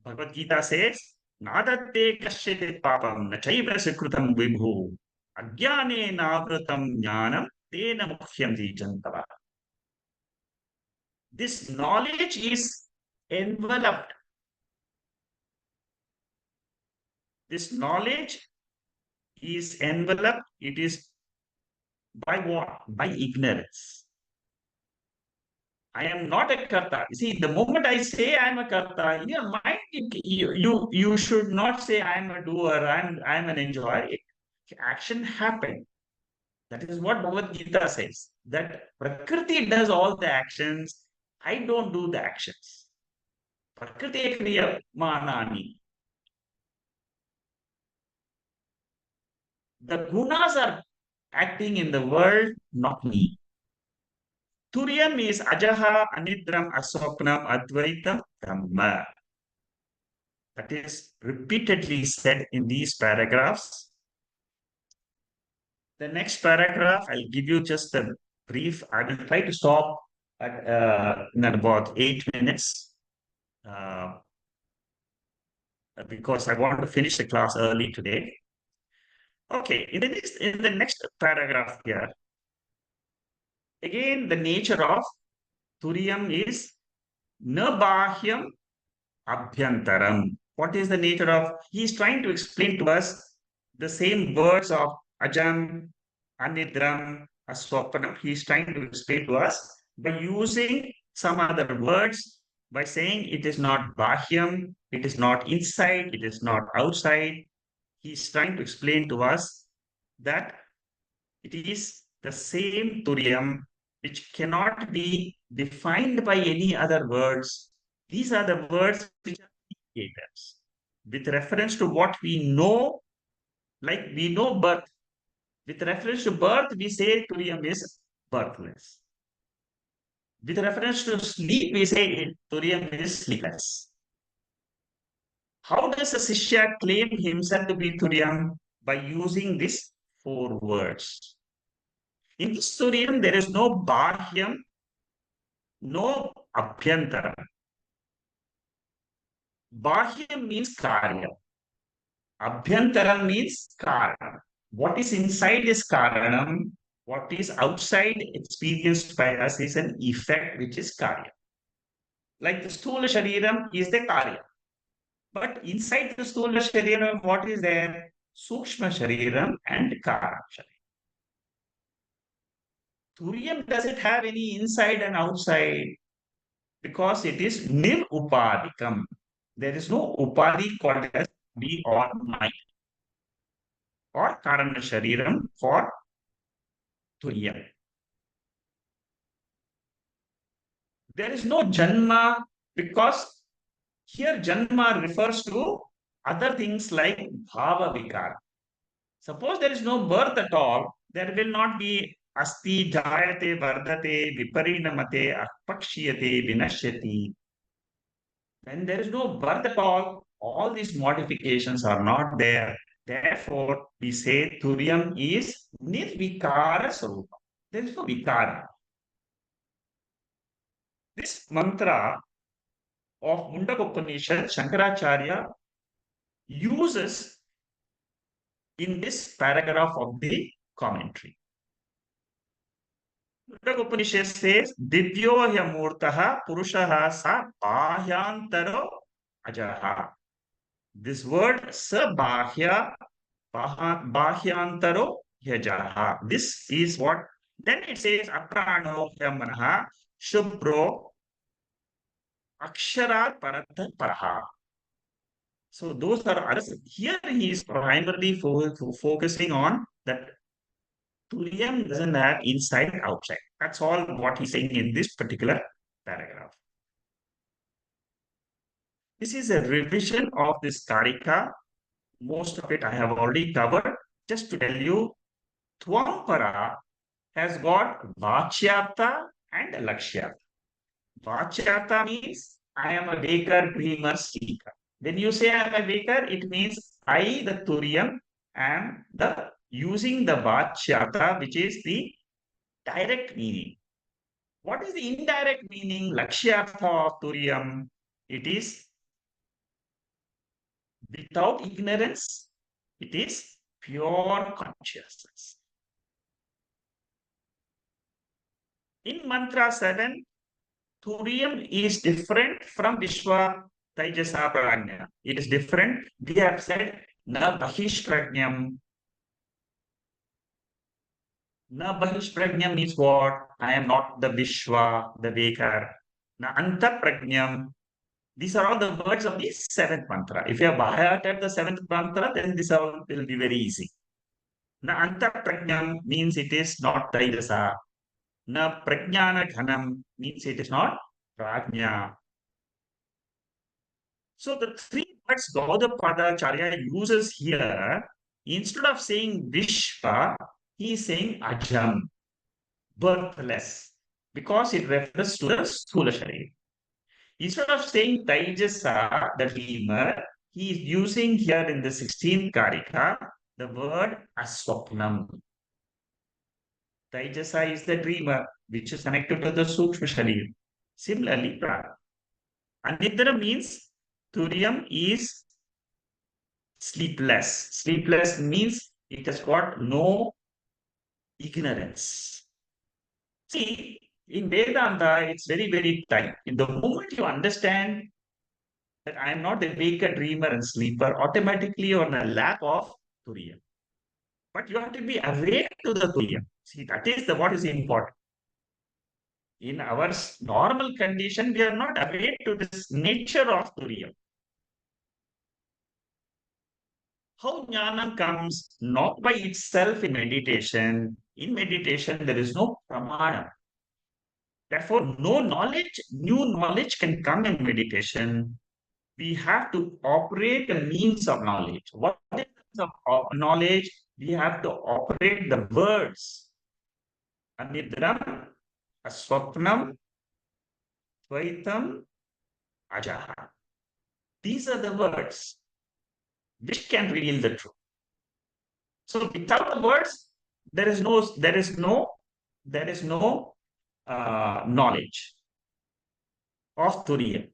Bhagavad Gita says, Nadatte kasyate papam na chaiva sikrutam vibhu ajnane navratam jnanam tena mukhyam jantava. This knowledge is enveloped. This knowledge is enveloped. It is by what? By ignorance. I am not a karta. See, the moment I say I am a karta, in your mind, you should not say I am a doer, I'm an enjoyer. Action happened. That is what Bhagavad Gita says. That Prakriti does all the actions. I don't do the actions. Prakriti kriya manani. The gunas are acting in the world, not me. Turiyam is ajaha, anidram, aswapnam, advaitam, dhamma. That is repeatedly said in these paragraphs. The next paragraph, I'll give you just a brief. I will try to stop in about 8 minutes because I want to finish the class early today. Okay, in the next paragraph here, again, the nature of Turiyam is na bahyam abhyantaram. What is the nature of? He is trying to explain to us the same words of ajam, anidram, aswapanam. He is trying to explain to us by using some other words, by saying it is not bahyam, it is not inside, it is not outside. He is trying to explain to us that it is the same Turiyam which cannot be defined by any other words. These are the words which are indicators. With reference to what we know, like we know birth. With reference to birth, we say Turiyam is birthless. With reference to sleep, we say Turiyam is sleepless. How does a Sishya claim himself to be Turiyam? By using these 4 words. In this Turiyam, there is no Bahyam, no Abhyantaram. Bahyam means Karya. Abhyantaram means Karana. What is inside is Karanam. What is outside experienced by us is an effect which is Karya. Like the Sthula Shariram is the Karya. But inside the Sthula Shariram, what is there? Sukshma Shariram and Karana Shariram. Turiyam doesn't have any inside and outside because it is nil upadikam. There is no upadi called as body or mind, or Karana Shariram for Turiya. There is no Janma because here Janma refers to other things like Bhava Vikara. Suppose there is no birth at all, there will not be Asti, Jayate, Vardate, Viparinamate, Apakshiyate, Vinashyati. When there is no birth at all these modifications are not there. Therefore, we say Turiyam is Nirvikara Sarupa. There is no Vikara. This mantra of Mandukya Upanishad, Shankaracharya uses in this paragraph of the commentary. Mandukya Upanishad says, Divyo Yamurtaha Purushaha Sa Bahyantaro Ajaha. This word Sabahya Bahyantaro Yajaha. This is what. Then it says Aprano Yamanaha Shubro Aksharat Parata Paraha. So those are others. Here he is primarily focusing on that Turiyam doesn't have inside and outside. That's all what he's saying in this particular paragraph. This is a revision of this Kārikā. Most of it I have already covered. Just to tell you, Tvampara has got Vachyata and Lakshyata. Vachyata means I am a waker, dreamer, seeker. When you say I am a waker, it means I, the Turiyam, am using the Vachyata, which is the direct meaning. What is the indirect meaning, Lakshyata of Turiyam? It is without ignorance, it is pure consciousness. In Mantra 7, Turiyam is different from Vishwa Taijasa Prajna. It is different. We have said Na Bahish Prajnam. Na Bahish Prajnam means what? I am not the Vishwa, the Waker. Na Anta Prajnam. These are all the words of the seventh mantra. If you have by-hearted the seventh mantra, then this all will be very easy. Na Anta Prajnam means it is not Taijasa. Na Prajnana Ghanam means it is not Prajna. So the three words Gaudapada uses here, instead of saying Vishva, he is saying Ajam, birthless, because it refers to the Sthula Sharira. Instead of saying Taijasa, the dreamer, he is using here in the 16th Kārikā the word Aswapnam. Taijasa is the dreamer, which is connected to the Sukshma Sharira. Similarly, Prana. Anidra means Turiyam is sleepless. Sleepless means it has got no ignorance. See, in Vedanta, it's very, very tight. In the moment you understand that I am not a waker, dreamer, and sleeper, automatically you're in a lack of Turiya. But you have to be awake to the Turiya. See, that is what is important. In our normal condition, we are not awake to this nature of Turiya. How jnanam comes not by itself in meditation. In meditation, there is no pramana. Therefore, no knowledge, new knowledge can come in meditation. We have to operate a means of knowledge. What is the knowledge? We have to operate the words. Anidram, aswapnam, tvaitam, ajaha. These are the words which can reveal the truth. So without the words, there is no knowledge of Turiya.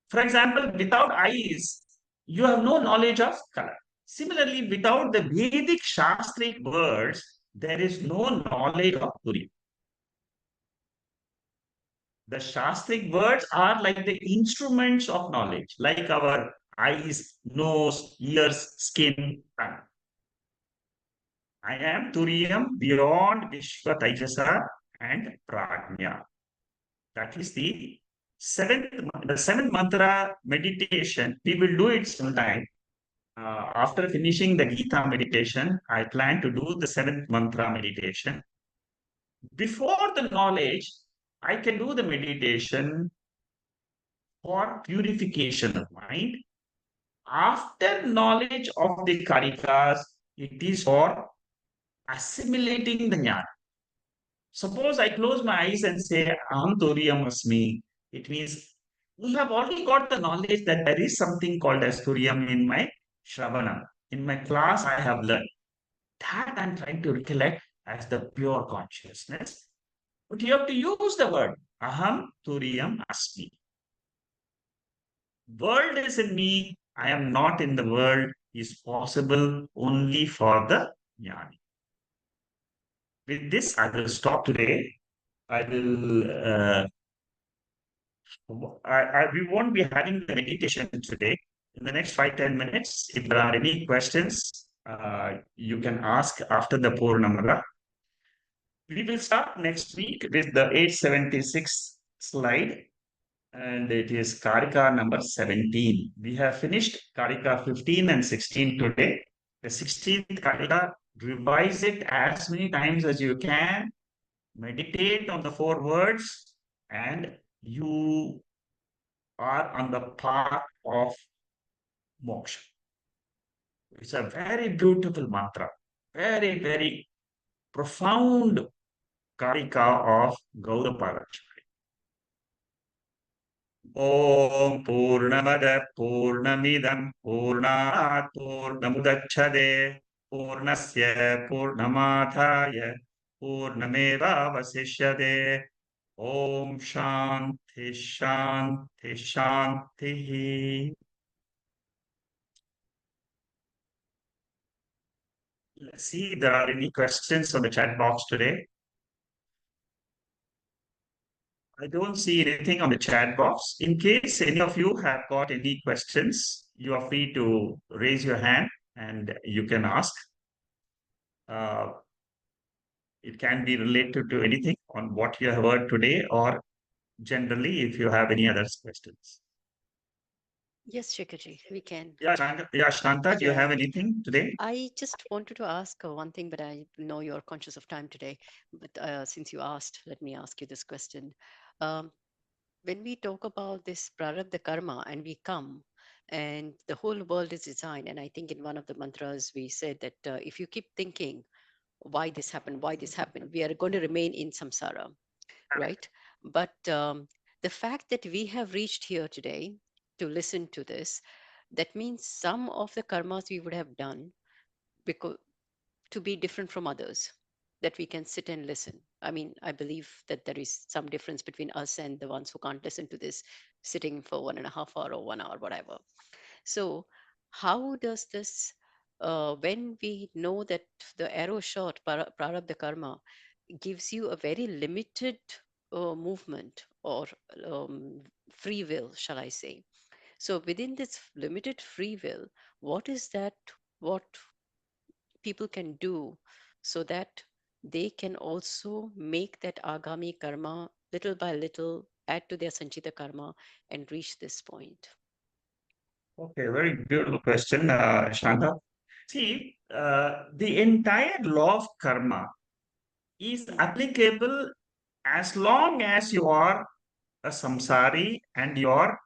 For example, without eyes, you have no knowledge of color. Similarly, without the Vedic Shastric words, there is no knowledge of Turiya. The Shastric words are like the instruments of knowledge, like our eyes, nose, ears, skin, tongue. I am Turiyam beyond Vishwa Taijasa and Prajna. That is the seventh mantra meditation. We will do it sometime. After finishing the Gita meditation, I plan to do the seventh mantra meditation. Before the knowledge, I can do the meditation for purification of mind. After knowledge of the Karikas, it is for assimilating the jnana. Suppose I close my eyes and say, Aham Turiyam Asmi. It means we have already got the knowledge that there is something called as Turiyam in my Shravanam. In my class, I have learned. That I'm trying to recollect as the pure consciousness. But you have to use the word Aham Turiyam Asmi. World is in me, I am not in the world is possible only for the jnani. With this, I will stop today. I will. We won't be having the meditation today. In the next 5-10 minutes, if there are any questions, you can ask after the Purnamala. We will start next week with the 876 slide, and it is Kārikā number 17. We have finished Kārikā 15 and 16 today. The 16th Kārikā, revise it as many times as you can, meditate on the 4 words, and you are on the path of moksha. It's a very beautiful mantra, very, very profound Kārikā of Gaudapada. Om Purnamada Purnamidam Purnat Purnamudachade Purnasya Purnamadhaya Purnameva Vasishyade. Om Shanti Shanti Shanti. Let's see if there are any questions on the chat box today. I don't see anything on the chat box. In case any of you have got any questions, you are free to raise your hand and you can ask. It can be related to anything on what you have heard today, or generally if you have any other questions. Yes, Shikhaji, we can. Shanta, do you have anything today? I just wanted to ask one thing, but I know you're conscious of time today. But since you asked, let me ask you this question. When we talk about this prarabdha karma and we come and the whole world is designed, and I think in one of the mantras we said that if you keep thinking, why this happened, we are going to remain in samsara, right? But the fact that we have reached here today to listen to this, that means some of the karmas we would have done because to be different from others, that we can sit and listen. I mean, I believe that there is some difference between us and the ones who can't listen to this sitting for 1.5 hours or 1 hour, whatever. So how does this, when we know that the arrow shot prarabdha karma gives you a very limited movement or free will, shall I say. So within this limited free will, what is that, what people can do so that they can also make that agami karma little by little, add to their sanchita karma and reach this point? Okay, very beautiful question, Shanta. See, the entire law of karma is applicable as long as you are a samsari and you are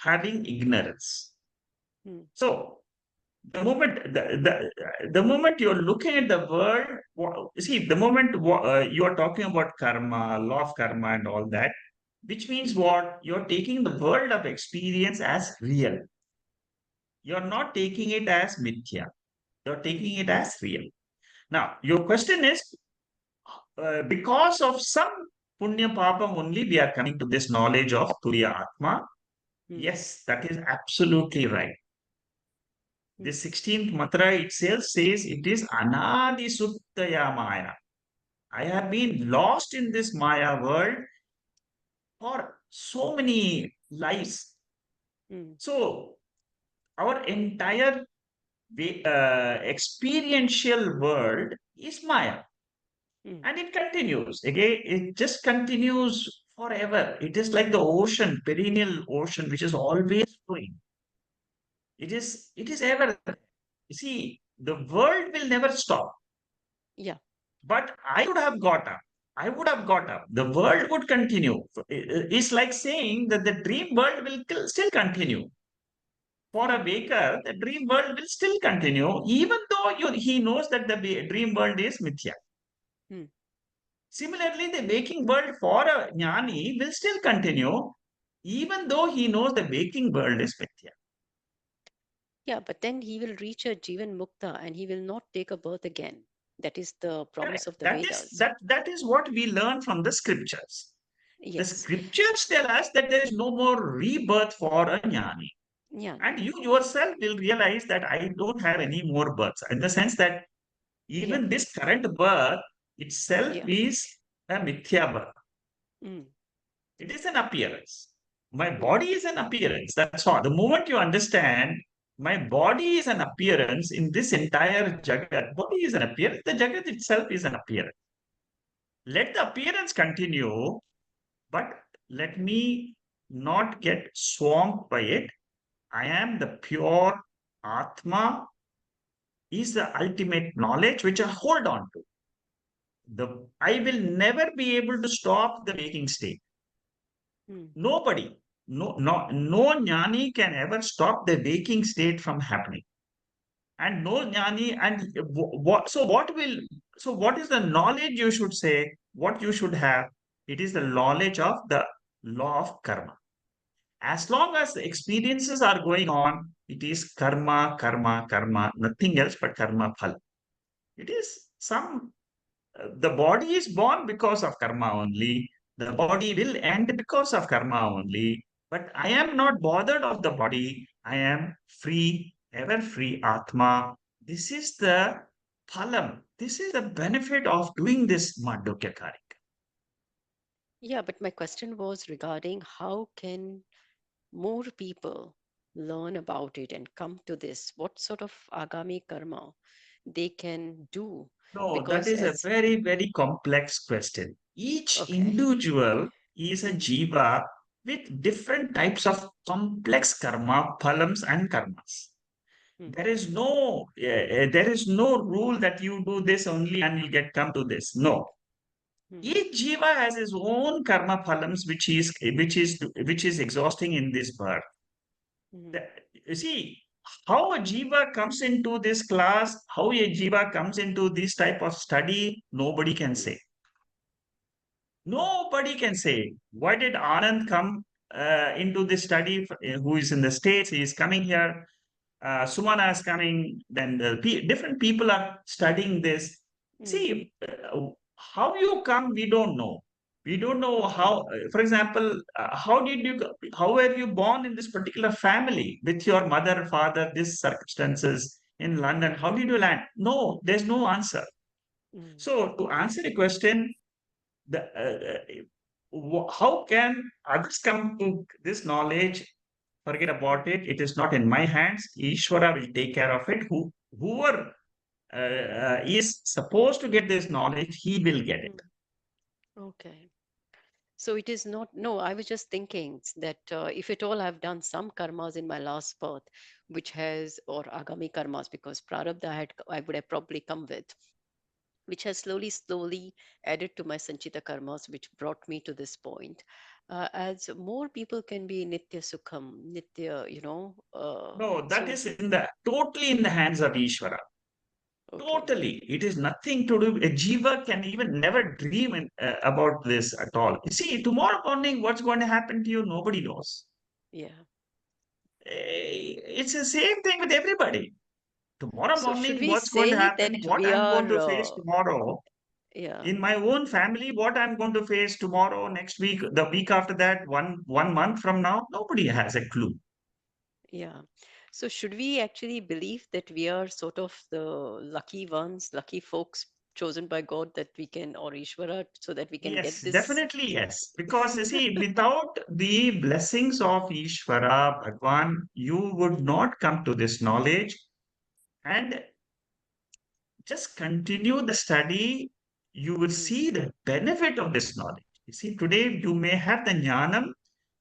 having ignorance. So the moment you're looking at the world, see, the moment you are talking about karma, law of karma and all that, which means what? You're taking the world of experience as real. You're not taking it as mithya. You're taking it as real. Now, your question is, because of some punya papa only, we are coming to this knowledge of Turiya Atma. Yes, that is absolutely right. The 16th mantra itself says it is Anadi Suttaya Māyā. I have been lost in this Maya world for so many lives. So, our entire experiential world is Maya. And it continues. Again, it just continues forever. It is like the ocean, perennial ocean, which is always flowing. It is ever there. You see, the world will never stop. Yeah. But I would have got up. I would have got up. The world would continue. It's like saying that the dream world will still continue. For a waker, the dream world will still continue, even though he knows that the dream world is mithya. Hmm. Similarly, the waking world for a jnani will still continue, even though he knows the waking world is mithya. Yeah, but then he will reach a Jivan Mukta and he will not take a birth again. That is the promise Correct. of the That is Vedas. that is what we learn from the scriptures. The Yes. scriptures tell us that there is no more rebirth for a jnani. And Jnani. you yourself will realize that I don't have any more births, in the sense that Yeah. even this current birth itself Yeah. is a mithya birth. Mm. It is an appearance. My Mm. body is an appearance. That's all. The moment you understand my body is an appearance in this entire Jagat, body is an appearance, the Jagat itself is an appearance. Let the appearance continue, but let me not get swamped by it. I am the pure Atma, is the ultimate knowledge which I hold on to. I will never be able to stop the waking state. Mm. Nobody, no jnani can ever stop the waking state from happening. And no jnani, and what is the knowledge you should say, what you should have? It is the knowledge of the law of karma. As long as the experiences are going on, it is karma, karma, karma, nothing else but karma phal. It is the body is born because of karma only. The body will end because of karma only. But I am not bothered of the body. I am free, ever free Atma. This is the phalam. This is the benefit of doing this Mandukya Kārikā. Yeah, but my question was regarding how can more people learn about it and come to this? What sort of agami karma they can do? No, that Because is a as very, very complex question. Each okay. individual is a Mm. jiva with different types of complex karma, phalams, and karmas. Mm. There is no rule that you do this only and you get come to this. No. Mm. Each jiva has his own karma phalams, which is exhausting in this birth. Mm. The- You see, how a jiva comes into this class, how a jiva comes into this type of study, nobody can say. Nobody can say. Why did Anand come into this study? Who is in the States? He is coming here. Sumana is coming. Then different people are studying this. Mm. See, how you come, we don't know. We don't know how. Mm. For example, how were you born in this particular family with your mother, father, these circumstances in London? How did you land? No, there's no answer. Mm. So to answer the question, how can others come to this knowledge? Forget about it. It is not in my hands. Ishvara will take care of it. Whoever is supposed to get this knowledge, he will get it. Mm. Okay. So it is not, no, I was just thinking that if at all I've done some karmas in my last birth, which has, or agami karmas, because prarabdha I would have probably come with, which has slowly added to my sanchita karmas, which brought me to this point. As more people can be nitya sukham, nitya, No, that so, is totally in the hands of Ishvara. okay, Totally. It is nothing to do. A jiva can even never dream about this at all. You see, tomorrow morning, what's going to happen to you? Nobody knows. yeah. It's the same thing with everybody. Tomorrow So should morning, we what's going to say happen, that what we I'm going are, to face tomorrow, yeah, in my own family, what I'm going to face tomorrow, next week, the week after that, one month from now, nobody has a clue. yeah. So should we actually believe that we are sort of the lucky ones, lucky folks chosen by God that we can, or Ishvara, so that we can Yes, get this? definitely yes. Because you see, without the blessings of Ishvara, Bhagwan, you would Mm. not come to this knowledge, and just continue the study. You will Mm. see the benefit of this knowledge. You see, today you may have the jnanam,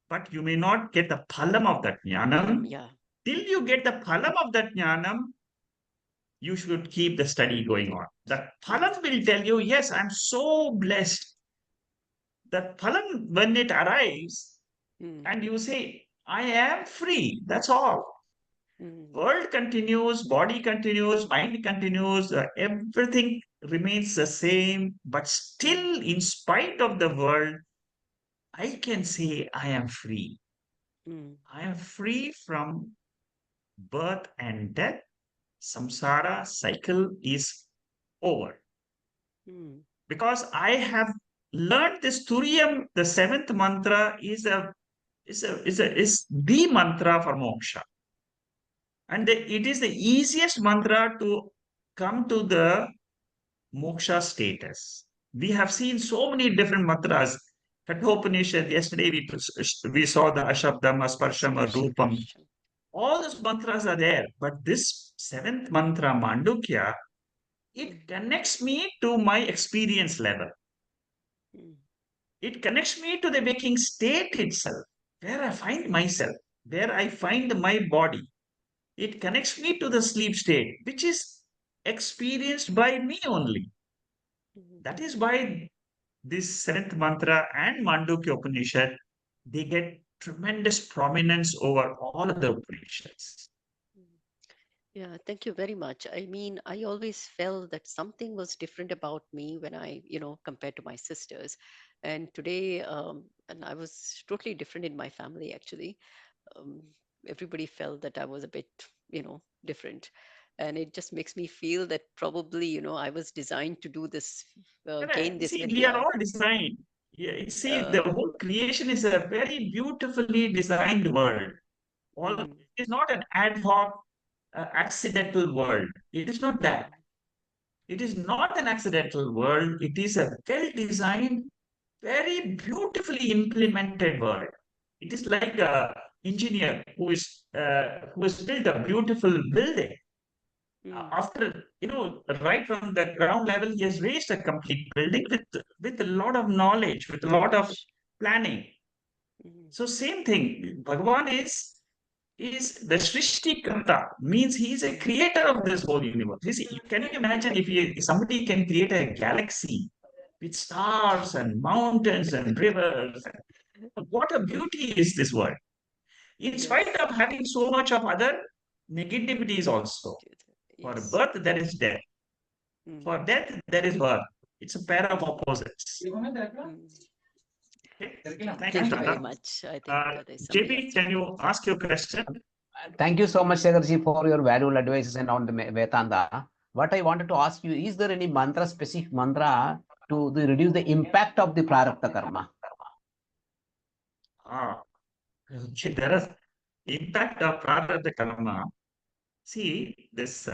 but you may not get the phalam of that Phalam, jnanam. yeah. till you get the phalam of that jnanam, you should keep the study going on. The phalam will tell you, yes, I'm so blessed. The phalam, when it arrives, and you say, I am free, that's all. World continues, body continues, mind continues, everything remains the same, but still, in spite of the world, I can say I am free. I am free from birth and death. Samsara cycle is over. Because I have learned this Turiyam, the seventh mantra, is the mantra for moksha. And it is the easiest mantra to come to the moksha status. We have seen so many different mantras. Kathopanishad, yesterday we saw the Ashabdam, Asparsham, Rupam. All those mantras are there. But this seventh mantra, Mandukya, it connects me to my experience level. It connects me to the waking state itself, where I find myself, where I find my body. It connects me to the sleep state, which is experienced by me only. That is why this seventh mantra and Mandukya Upanishad, they get tremendous prominence over all other Upanishads. Yeah, thank you very much. I mean, I always felt that something was different about me when I, compared to my sisters. And today, and I was totally different in my family, actually. Um, Everybody felt that I was a bit, different. And it just makes me feel that probably, I was designed to do this, gain Correct. this See, we are Vidya. all designed. Yeah, see, the Uh, whole creation is a very beautifully designed world. All mm, it is not an ad hoc, accidental world. It is not mm, that. It is not an accidental world. It is a well-designed, very beautifully implemented world. It is like a engineer who has built a beautiful building. mm, After right from the ground level, he has raised a complete building with a lot of knowledge, with a lot of planning. mm, So same thing. Bhagavan is the Srishti Karta, means he is a mm, creator of this whole universe. Can you imagine if somebody can create a galaxy with stars and mountains and rivers? What a beauty is this world. In spite yes. of having so much of other negativities also. For Yes. birth, there is death. Mm, For death, there is birth. It's a pair of mm, opposites. mm. Okay. Okay, Thank you, thank you very Shraddha. much. I think there's somebody JP, else. can you ask your question? Thank you so much, Sekharji, for your valuable advices and on the Vedanta. What I wanted to ask you, is there any mantra, specific mantra to reduce the impact of the prarabdha karma? Okay, there is impact of prarabdha karma. See, this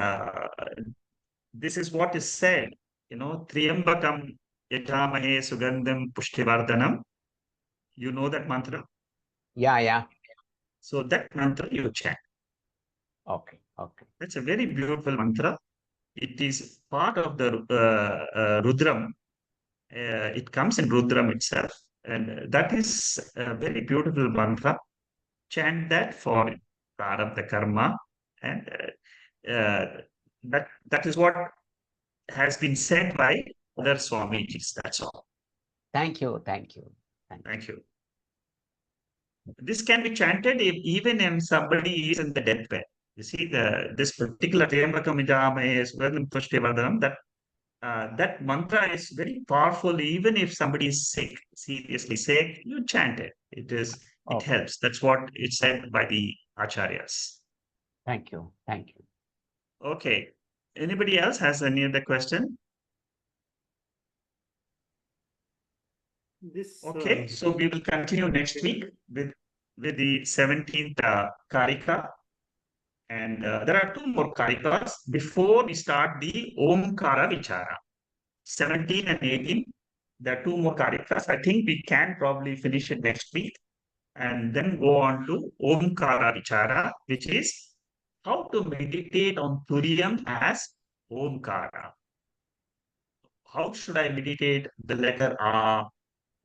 is what is said, Triyambakam yajamahe sugandham pushtivardhanam. You know that mantra? Yeah. So that mantra you chant. Okay. That's a very beautiful mantra. It is part of the Rudram. It comes in Rudram itself. And that is a very beautiful mantra. Chant that for prarabdha karma. And that is what has been said by other Swamijis. That's all. Thank you. Thank you. This can be chanted even if somebody is in the deathbed. You see, this particular that mantra is very powerful. Even if somebody is sick, seriously sick, you chant it. It helps. That's what it's said by the acharyas. Thank you. Okay. Anybody else has any other question? Okay, so we will continue next week with the 17th Kārikā. And there are two more Kārikas before we start the Omkara Vichara. 17 and 18, there are two more Kārikas. I think we can probably finish it next week and then go on to Omkara Vichara, which is how to meditate on Turiyam as Omkara. How should I meditate the letter A,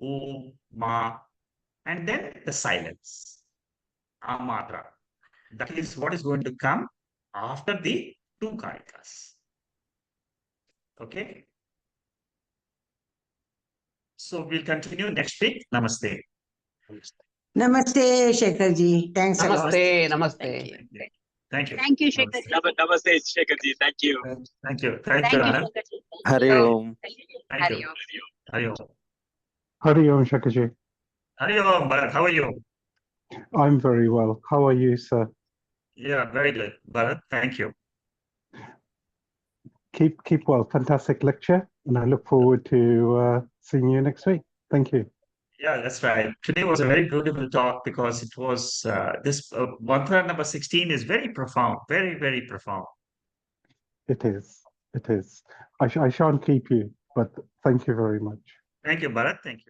O, Ma, and then the silence, Amatra. That is what is going to come after the two Kārikas. Okay. So we'll continue next week. Namaste. Namaste, Shekharji. Thanks a lot. Namaste, Thank namaste. you. Thank you. Thank you, Namaste. Shekharji. Namaste, Shekharji. Thank you. Thank you. Thank Thank you, you, Anand. Shekharji. Hari Om. Thank you. Hari Om. Hari Om. Hari Om, Shekharji. Hari Om, Bharat. How are you? I'm very well. How are you, sir? Yeah, very good, Bharat. Thank you. Keep well. Fantastic lecture, and I look forward to seeing you next week. Thank you. Yeah, that's right. Today was a very beautiful talk because it was this mantra number 16 is very profound, very, very profound. It is. It is. I shan't keep you, but thank you very much. Thank you, Bharat. Thank you.